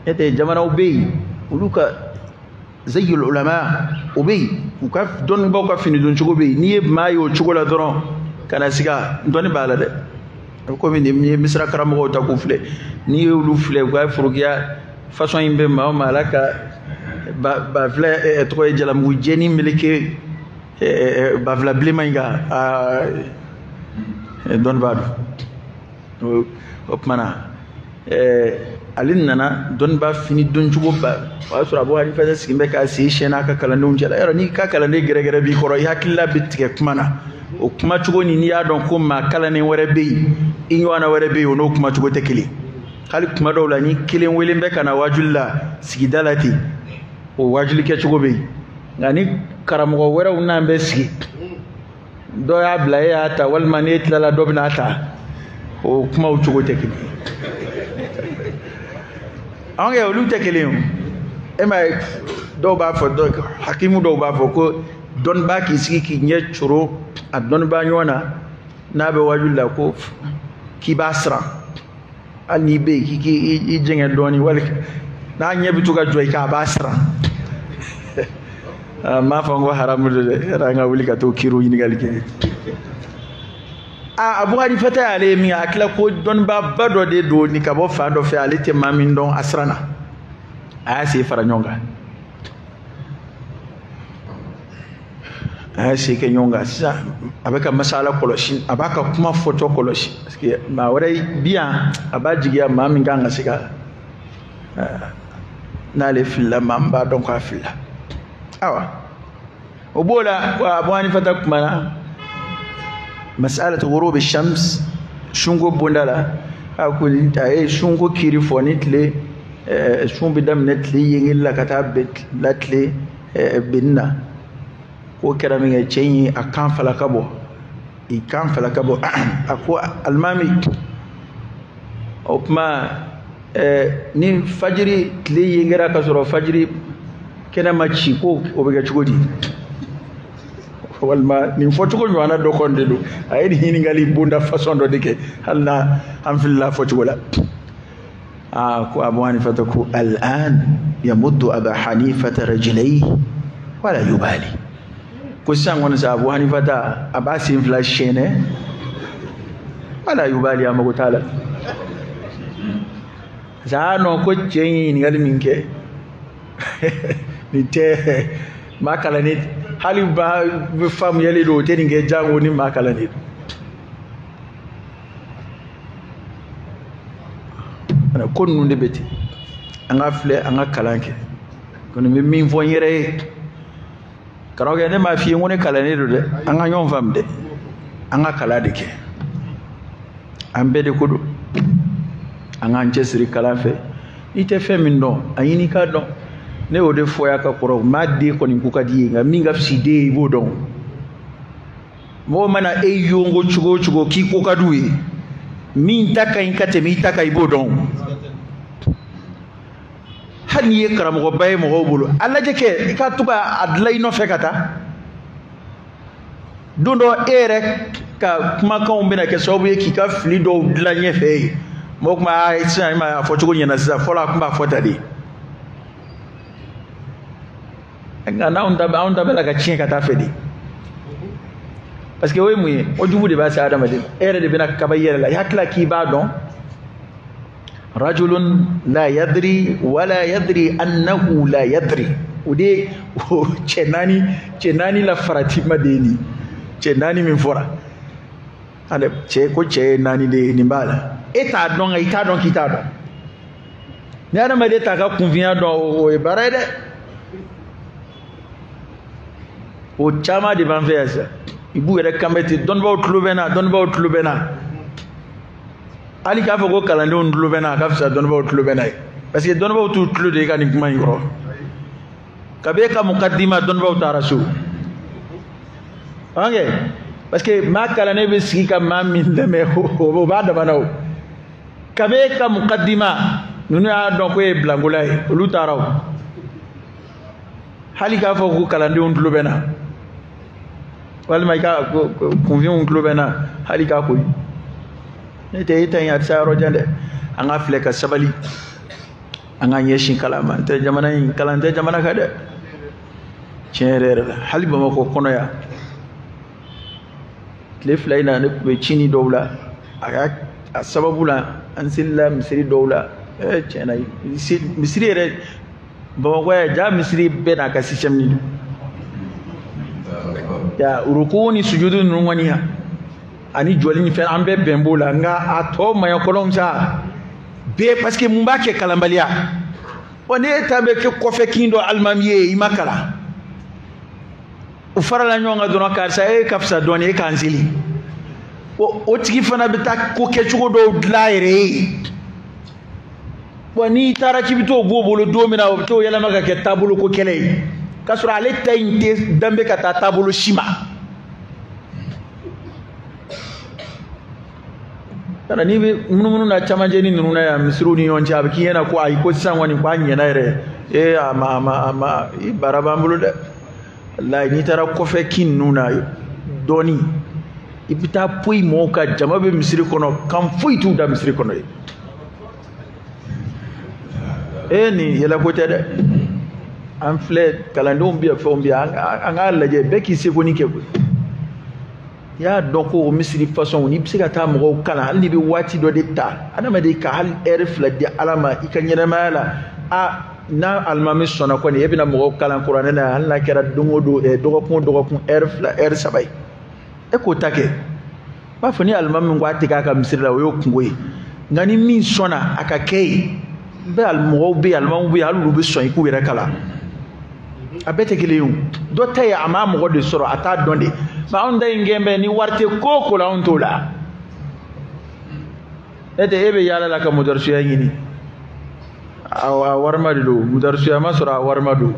e tɛ jamanaw bɛ yen olu ka zayyul ulama o bɛ yen u ka dɔnnibaw ka fini don cogo bɛ yen n'i ye maa ye o cogo la dɔrɔn ka na siga dɔnni b'a la dɛ komi ni ye misira karamɔgɔw ta k'u filɛ n'i ye olu filɛ u ka forokiya façon in bɛ maa o maa la ka bafilɛ tɔgɔ ye jalamugu jɛni meleke bafila bilenman in kan dɔnni b'a dɔn o tuma na ale nana dɔnniba fini doncogo ba o y'a sɔrɔ Abu Hanifa sigilen bɛ k'a sen siyɛn n'a ka kalandenw cɛla yɔrɔ n'i ka kalanden gɛrɛgɛrɛ b'i kɔrɔ i hakilila bɛ tigɛ kuma na o kuma cogo ni n'i y'a dɔn ko maa kalannen wɛrɛ bɛ yen i ɲɔgɔnna wɛrɛ bɛ yen o n'o kuma cogo tɛ kelen hali kuma dɔw la ni kelen welen bɛ ka na wajuli la sigida la ten o wajuli kɛcogo bɛ yen nka ni karamɔgɔ wɛrɛw n'an bɛ sigi dɔ y'a bila e y'a ta walima n'e tilala dɔ bɛna ta o kumaw cogo tɛ kelen anw kɛ olu tɛ kelen o e ma ye dɔw b'a fɔ hakimu dɔw b'a fɔ ko dɔnnibaa k'i sigi k'i ɲɛ coro a dɔnnibaa ɲɔgɔn na n'a bɛ wajuli la ko k'i b'a siran hali n'i bɛ yen k'i jɛngɛ dɔɔnin wali n'a ɲɛ bɛ to ka jɔ i kan a b'a siran m'a fɔ n ko haramu de dɛ yɛrɛ an ka wuli ka t'o kiriw ɲininkali kɛ Abu Hanifa y'ale ye min a tila ko dɔnnibaa ba dɔ de don ni ka bɔ fan dɔ fɛ ale tɛ maa min dɔn a siranna a y'a sen fara ɲɔgɔn kan a y'a sen kɛ ɲɔgɔn kan sisan a bɛ ka masala kɔlɔsi a b'a ka kuma fɔtɔ kɔlɔsi parce que maa wɛrɛ bi yan a b'a jigiya maa min kan ka se ka n'ale filila maa min b'a dɔn k'a filila awa o b'o la wa Abu Hanifa kumana masalatu ghurub ash-shams sungo bondala a ko a ye sungo kiri fɔ ni tile sun bɛ daminɛ tile yengeli la ka taa la tile benina ko kɛra min kɛ cɛ in a kan fala ka bɔ i kan fala ka bɔ a ko alimami o tuma ni fajiri tile yengera ka sɔrɔ fajiri kɛnɛ ma ci ko o bɛ kɛ cogo di walima nin fɔcogo ɲɔgɔnna dɔ kɔni de don a ye nin ɲininkali bonda façon dɔ de kɛ hali na an filila fɔcogo la ko Abu Hanifa ko al'an yamuddu Abu Hanifa rajlayhi wala yubali ko sisan kɔni sa Abu Hanifa a b'a sen fila sɛnɛ wala yubali a mago t'a la saa nɔ ko cɛ in ɲininkali min kɛ nin tɛ maa kalannen hali ba faamuyali don o tɛ nin kɛ jango ni maa kalannen don ko ninnu de bɛ ten an ka filɛ an ka kalan kɛ kɔni bɛ min fɔ n yɛrɛ ye karamɔgɔ ne m'a f'i ye n ko ne kalannen don dɛ an ka ɲɔgɔn faamu dɛ an ka kalan de kɛ an bɛɛ de ko don an k'an cɛsiri kalan fɛ i tɛ fɛn min dɔn a ɲini k'a dɔn ne y'o de fɔ y'a ka kɔrɔ maa den kɔni ko ka di ye nka min ka fisi den ye i b'o dɔn mɔgɔ mana e yongo cogo o cogo k'i ko ka d'u ye min ta ka ɲi ka tɛmɛ i ta kan i b'o dɔn hali n'i ye karamɔgɔba ye mɔgɔw bolo a lajɛ kɛ i ka to ka a dilan i nɔfɛ ka taa don dɔ e yɛrɛ ka kumakanw bɛna kɛ sababu ye k'i ka fili dɔw dilan ɲɛfɛ ye mɔgɔ kuma sisan i ma fɔ cogo ɲɛna sisan fɔlɔ a kun b'a fɔ tan de nka anw ta bɛ la ka tiɲɛ ka taa fɛ de parce que o ye mun ye o jugu de b'a se adamaden e yɛrɛ de bɛna kaba i yɛrɛ la i hakili la k'i b'a dɔn rajulun la yadri wala yadri annahu la yadri o de cɛ naani la farati ma de ye nin cɛ naani min fɔra cɛ ko cɛ ye naani de ye nin b'a la e t'a dɔn nka i t'a dɔn k'i t'a dɔn ni adamaden t'a ka kunfinya dɔn o ye baara ye dɛ o caman de b'an fɛ yan sisan i b'u yɛrɛ kanbɛ ten dɔnnibaw tulo bɛ n na hali k'a fɔ ko kalandenw tulo bɛ n na a ka fisa dɔnnibaw tulo bɛ n na ye parce que dɔnnibaw t'u tulo de i ka nin kuma in kɔrɔ kabe ka muqaddima don ba utara su ok parce que ma kala ne be sigi ka ma min deme o ba da banaw kabe ka muqaddima nunu ya don ko e blangulay lu taraw hali ka fo ko kala ndi on tulo bena wal may ka convient on tulo bena hali ka ko ne te ita ya tsaro jande anga fleka sabali anga yeshin kalama te jamana in kalante jamana kada chere hali ba mako kono ya klef layna ne be chini dowla aga sababu la ansilla misri dowla chena misri re ba ko ja misri be na ka system ni ya rukuni sujudu nungani ha ani joli ni fe ambe bembola nga ato maya kolomsa be parce que mumba ke kalambalia oni tambe ke kofe kindo almamiye imakala ufarala nyonga dona karsa e kafsa doni e kansili o tigi fana bita ko ke chugo do dlaire woni tara kibito bobolo domina o to yala maka ke tabulo ko kele kasura ale tayinte dambe kata tabulo shima tara ni be mununu na chamanje ni nuna ya misruni yonje abiki yana ko ay ko sanwani ko anyena re ama ibarabambulo de wallahi ni tara ko fe kin nuna doni ibita puy mo ka jamabe misri kono kam fuitu da misri kono ni yela ko tede am flet kalando mbiya fombia anga laje beki sekoni ke ya doko misri façon ni bisika ta mo kala hal ni bi wati do detta adama de ka hal erfla di alama ikanyena mala na almami sona ko ni ebina mo kala qur'an na hal na kera dungodo dogo kun erfla sabay e ko take ba fani almami ngwati ka misri la yo kungoyi ngani min sona aka kay be almo be almamu be halu be son ku wera kala abete kiliyu do tay ama mo de soro ata donde ba on day ngembe ni warte koko la on tola ete ebe yala la ka mudarsu ya ngini awa warmadu mudarsu ya masura warmadu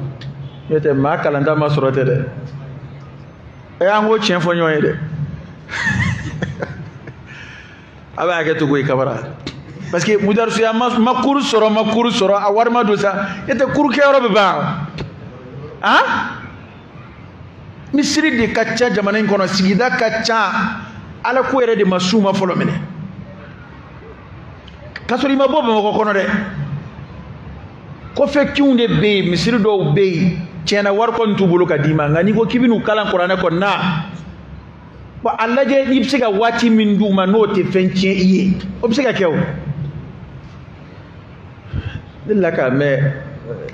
ete ma kalanda masura tede e ango chen fo nyoy de aba ke to goy kabara parce que mudarsu ya makuru soro a warmadu sa ete kuru ke robe ba misiri de kacha jamana kono sigida kacha ala ko ere de masuma folo mene kasori mabobo mako kono de ko fekkiunde be misiri do be cena war kon tubulu kadima ngani ko kibinu kala qur'ana ko na ba alla je ibsiga wati min duma note fencie iye obsiga kew dillaka me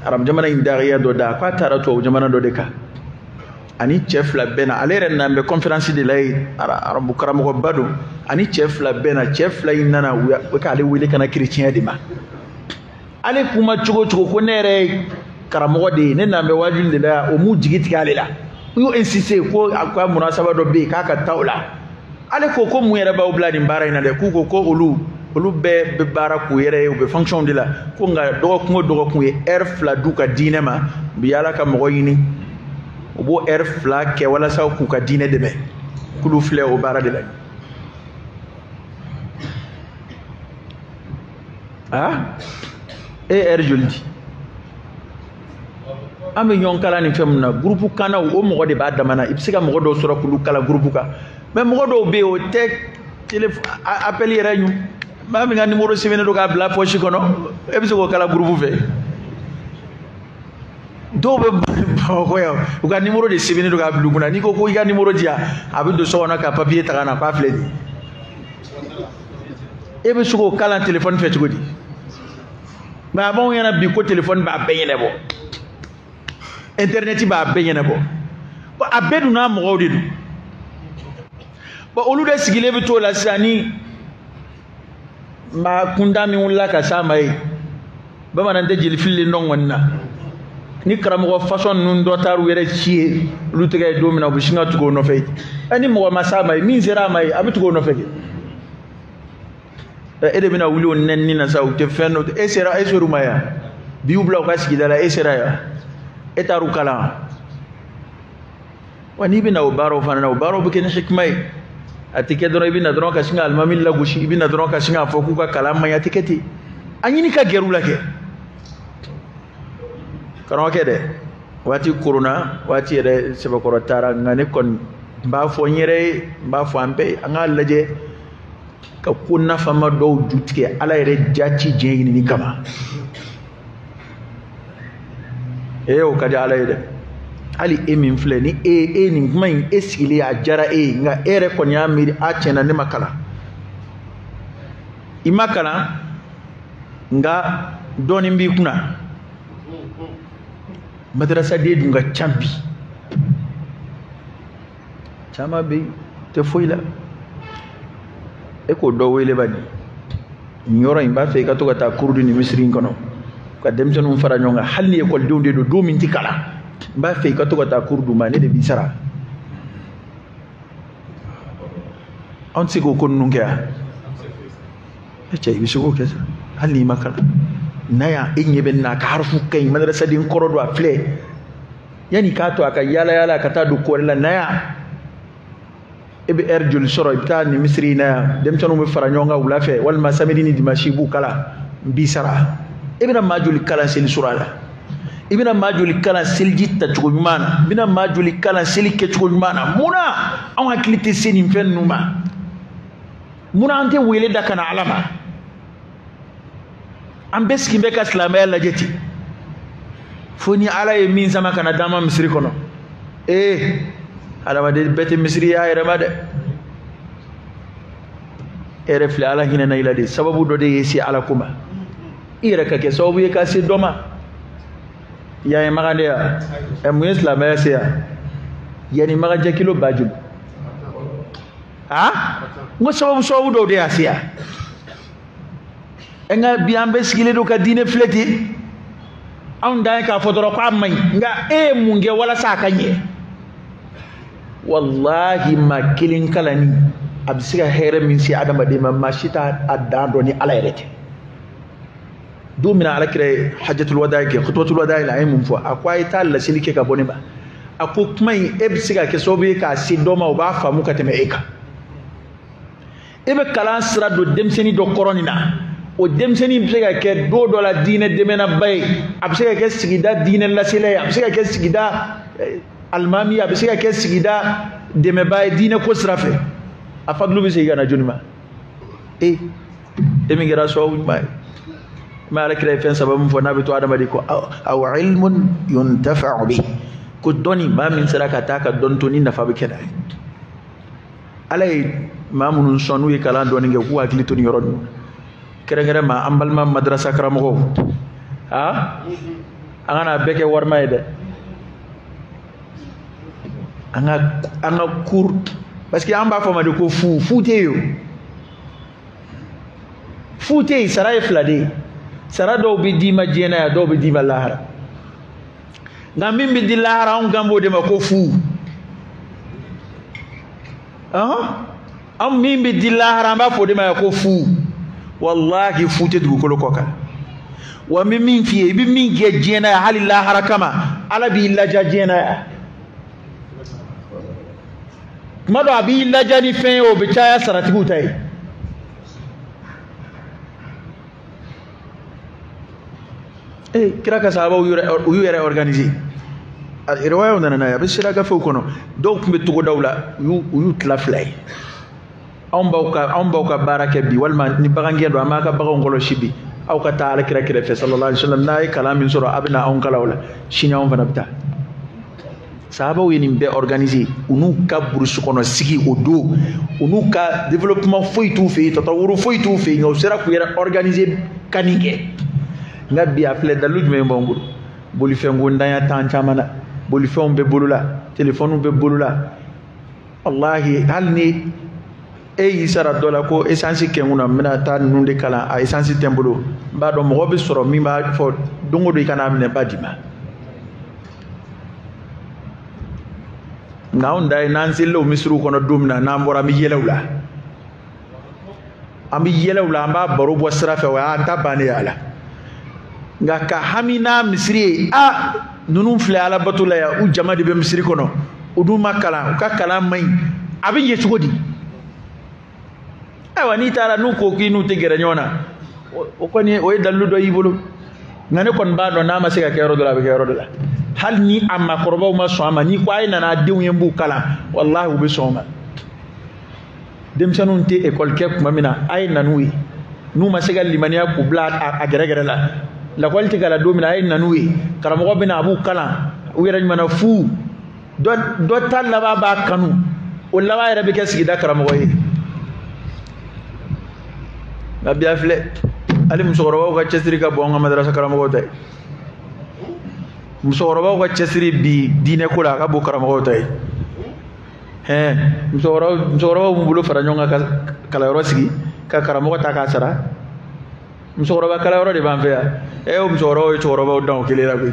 aram jamana indariya do da fa tarato jamana do de ka ani chef la bena alere nambe conférence de lay arabu karamo badu ani chef la bena chef la inana we ka ale wile kana chrétien de ma ale kuma chugo ko nere karamo de ne nambe wajul de la o mu jigiti kale la yo insister ko akwa munasaba do be kaka tawla ale ko mu yere ba obladi mbara ina de ku ko olu be bara ku yere o be fonction de la ko nga dogo ku fla duka dinema bi yala ka mo yini o bo fla ke wala sa ku ka dine de be kulu fle o bara de la joldi ame nyon kala ni femna groupe kana o mo de ba damana ibsika mo do sura kulu kala groupe ka mais mo do be o tek téléphone appel yere ñu ma mi nga numéro sivene do ka bla poche kono ebisiko kala groupe fe do be ko yo uga numéro de sivene do ka blu kuna ni ko ga numéro dia abi do so na ka papier tagana pa fledi ebisiko kala téléphone fe tugodi ba bon yana bi ko téléphone ba benyene bo internet ba benyene bo ba abedu na mo godidu ba olu de sigile bi to la sani ma kunda mi wala ka samay ba manan de jil fili non wonna ni karamo façon nun do taru were ci lu tege do mina bu singa tugo no fe ani mo ma samay min zera may abitu go no fe ede mina wuli on nen ni na sa te fenno e sera e soru maya bi ubla ka sigida la e sera ya etaru kala wani bina ubaro fana na ubaro buke ni hikmai atike doro ibina doro ka singa almami la gushi ibina doro ka singa foku ka kalama ya tiketi anyini ka gerula ke karo ke de wati corona wati re seba korotara ngane kon ba fo nyere ba fo ambe anga laje ka kunna fama do jutike ala re jaci jeyini ni kama o kadi ala ide ali emin fle ni ni mai esili a jara nga ere kon ya miri a cena ni makala imakala nga doni mbi kuna madrasa de dunga champi chama be te foila eko do wele bani nyoro imba fe ka to ta kurdu ni misri kono ka dem jonu fara nyonga halni école donde do minti kala mba fe ka to ta kurdu mane de bisara on sigo kon nunga e cey bisugo kesa halni makala naya inye ben na ka harfu kai madrasa din korodo a fle yani ka to aka yala ka ta du korela naya ebe erjul soro ibta ni misri na dem tanu me fara nyonga wula fe wal ma samedi ni dimashi bu kala bisara ibina majuli kala sel surala ibina majuli kala sel jitta tugo mana ibina majuli kala sel ke tugo mana muna an haklite seni fen numa muna ante wele da kana alama an beski be ka islamaya la jeti foni ala e min sama kana dama misri kono ala wade bete misri ya remade refle ala hina na ilade sababu do de yesi ala kuma iraka ke sababu ye ka se doma ya magande ya mu islam ya se ya yani magaje kilo bajul ngo sababu do de asia enga biambe skile do ka dine fleti on dai ka fodoro ko amay nga mu nge wala sakanye wallahi ma kilin kalani abisiga here min si adama de ma mashita adando ni ala yerete dumina ala kire hajjatul wada'i ke khutwatul wada'i la ay mum fo akwai tal la silike ka boni ba akukmai ebisiga ke sobe ka sidoma ba famu ka teme eka ebe kalan sira do demseni do koronina o demseni bisiga ke do la dine demena bay abisiga ke sigida dine la sile abisiga ke sigida almami abisiga ke sigida deme bay dine ko srafe afadlu bi siga na junima emigira so ma ala kire fen sababu fo nabi to adama di ko aw ilmun yuntafa'u bi ko doni ba min saraka taka don to ni nafa be keda alay mamunun sonu e kala doni nge ku akili to ni yoron kere ma ambal ma madrasa karamo angana beke warma ede anga cour parce que amba fama de ko futeyo fute saray flade sara do bi dima jena do bi dima lahara ngam bi di lahara on gambo de ma ko fu am min bi di lahara ba fo de ma ko fu wallahi fute du ko lokoka wa min fi bi min ge jena hali lahara kama ala bi laja jena mado abi laja ni fen o be chaya sarati gutai kira ka sahaba uyu yere organiser riwaya on nana ya bisira ga fe kono do kumbe tugo dawla uyu tlaflay on bawka baraka bi walma ni bagange do amaka bagon golo shibi aw ka taala kira fe sallallahu alaihi wasallam nay kalamin sura abna on kalawla shinya on fanabta sahaba yeni be organiser unu ka bursu kono sigi odo unu ka développement foitu fe tatawuru foitu fe ngaw sira ku yere organiser kanike ngabi afle daluj me mbongu boli fengo ndaya tancha mana boli fon be bolula telephone be bolula wallahi halni isara dola ko essence kenguna mina ta nunde kala a essence tembulo ba do mo be soro mi ma fo dongo do kana amne badima ngaw nday nan sillo misru kono dumna nambora mi yelawla ami yelawla amba baro bo srafe wa anta bani ala nga ka hamina misri nunun fle ala batula ya u jama de be misri kono udu makala ka kala mai abin ye cugodi wani tara nu ko ki nu te gere nyona o ko ni o dalu do yibulu ngane kon ba do na ma sika kero do la be kero do la hal ni amma korba ma so ama ni ko ay nana dew yembu kala wallahi u be so ma dem sanun te école ke kuma mina ay nanui nu ma sika limaniya ku bla a gere gere la qualité kala do mina ay nanui karamo ko bina abu kala u yere mana fu do talla ba kanu o la wa yere be ke sigida karamo ko Nabi afle ali musoroba ko cesiri ka bonga madrasa karamo ko tay musoroba ko cesiri bi dine ko la ka bo karamo ko tay musoroba mu bulo fara nyonga ka kala yoro sigi ka karamo ko ta ka sara musoroba kala yoro de ban fe o musoroba o don kile la ko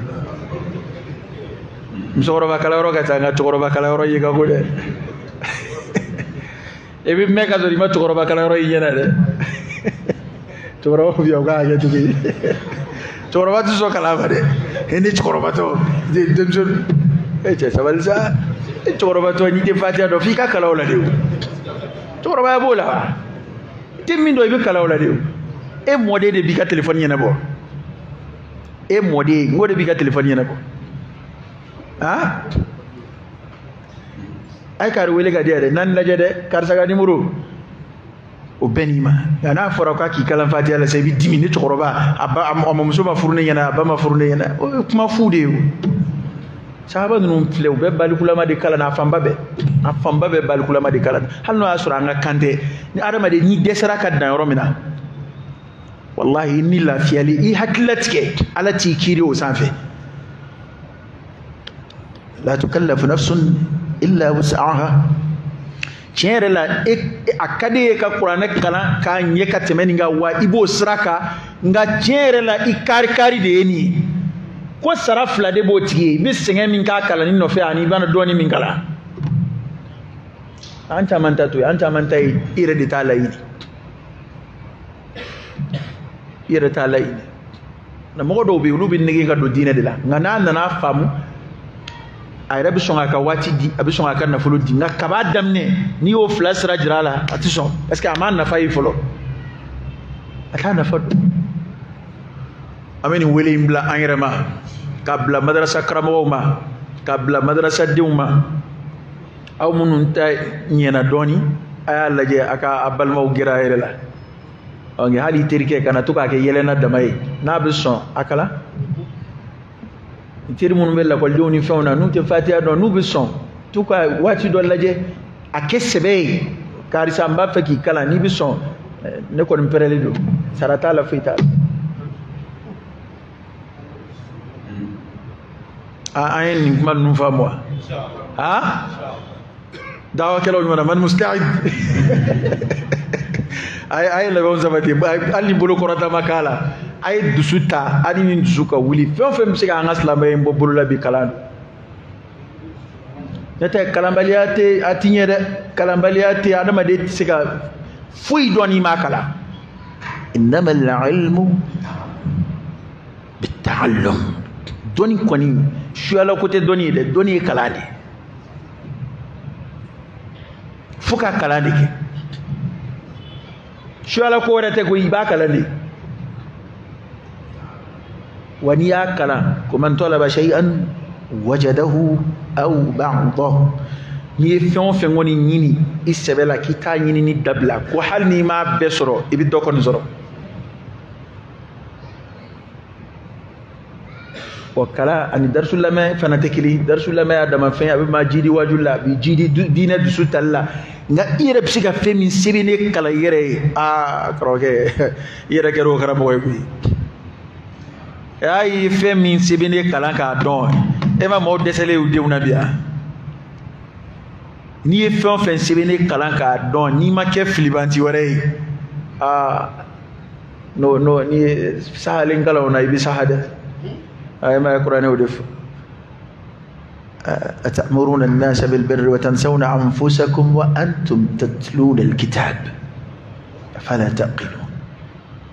musoroba kala yoro ka tanga musoroba kala yoro yi ka ko de e bi me ka do ma musoroba kala yoro yi na de Chokoroba biya ga ya tuki Chokoroba tu so kala bare hindi chokoroba to demson che sabalsa chokoroba to ni de fatia do fika kala wala de chokoroba bola timmin do be kala wala de e modé de bika téléphone yana bo e modé ngode bika téléphone yana bo ay kar wele ga de nan la jede kar saga numéro o benima yana fora ka ki kala fatiha la sai bi 10 minutes chokoroba abba muso ma furune yana abba ma furune yana o kuma fude o sahaba nunu flew be balikulama de kala na famba be balikulama de kala hal no asura nga kante ni adama de ni desara ka dan romina wallahi ni la fiali I haklatke ala ti kiri o sanfe la tukallafu nafsun illa wus'aha chere la akade ka qur'ana kala ka nye ka temeni nga wa ibo sraka nga chere la ikari de ni ko sarafla de botiye bisinga min ka kala ni no fe ani bana doni min kala anta manta ire de talai na mo do be ulubi nigi ka do dina de la ngana na famu ay rabi songa ka wati di abi songa ka na folo di nga kaba damne ni o flash rajrala attention parce que amana na fayi folo atana fado ameni wele imbla angrema kabla madrasa kramo ma kabla madrasa diuma aw munun tay nyena doni aya laje aka abal maw gira la ongi hali terike kana tuka ke yelena damay na bison akala tiri mun bella ko joni fewna nu te fatiha do nu bison tuka wati do laje akesebe kari samba faki kala ni bison ne ko mperele do sarata la fita ayen ni mal nu fa moi dawa kelo man musta'id ay la gon zamati ali bolo korata makala ay dusuta ani min dusuka wuli fem siga ngasla may mbobulu la bi kalan nete kalambaliate atinye de kalambaliate adama de siga fuy doni makala innamal ilmu bitta'allum doni koni shuala côté doni de doni kalade fuka kalade ke shuala ko rete ko iba kalade waniya kala ko man talaba shay'an wajadahu aw ba'dahu ni fen woni nyini isebela kita nyini ni dabla ko hal ni ma besoro ibi dokon zoro wakala ani darsul lama fanatekili darsul lama adama fen abi ma jidi wajulla bi jidi dina du sutalla nga ire psiga femi sibine kala yere kroke yere kero kara moy bi ay femi sibine kala ka don e ma mo desele u deuna bia ni fen sibine kala ka don ni ma ke filibanti wore no ni sahalen kala ona ibi sahada ay ma qur'ani udif atamuruna an-nasa bil birri wa tansawna anfusakum wa antum tatluna al-kitab afala taqilun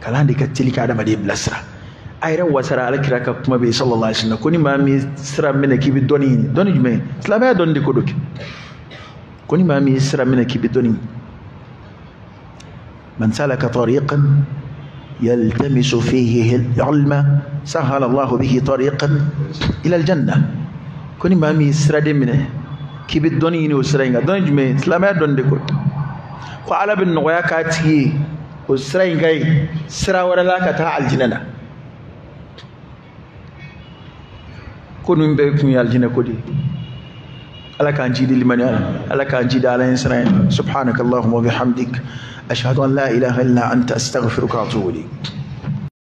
kalandi katilika adama de blasra ayra wasara alkira ka kuma be sallallahu alaihi wasallam koni ma mi sira mena kibi doni jume islamaya don di ko doki koni ma mi sira mena kibi doni man salaka tariqan يلتمس فيه العلم سهل الله به طريقا إلى الجنة كوني ما مي سرا دمنه كي بدوني ني وسرينغا دون جمي اسلام دون ديكو كو على بن نويا كاتي وسرينغاي سرا ولا كتا الجنة كونو مبي كوي الجنة كودي على كان جيدي لمن على كان جيدي على إنسان سبحانك اللهم وبحمدك أشهد أن لا إله إلا أنت أستغفرك وأتوب إليك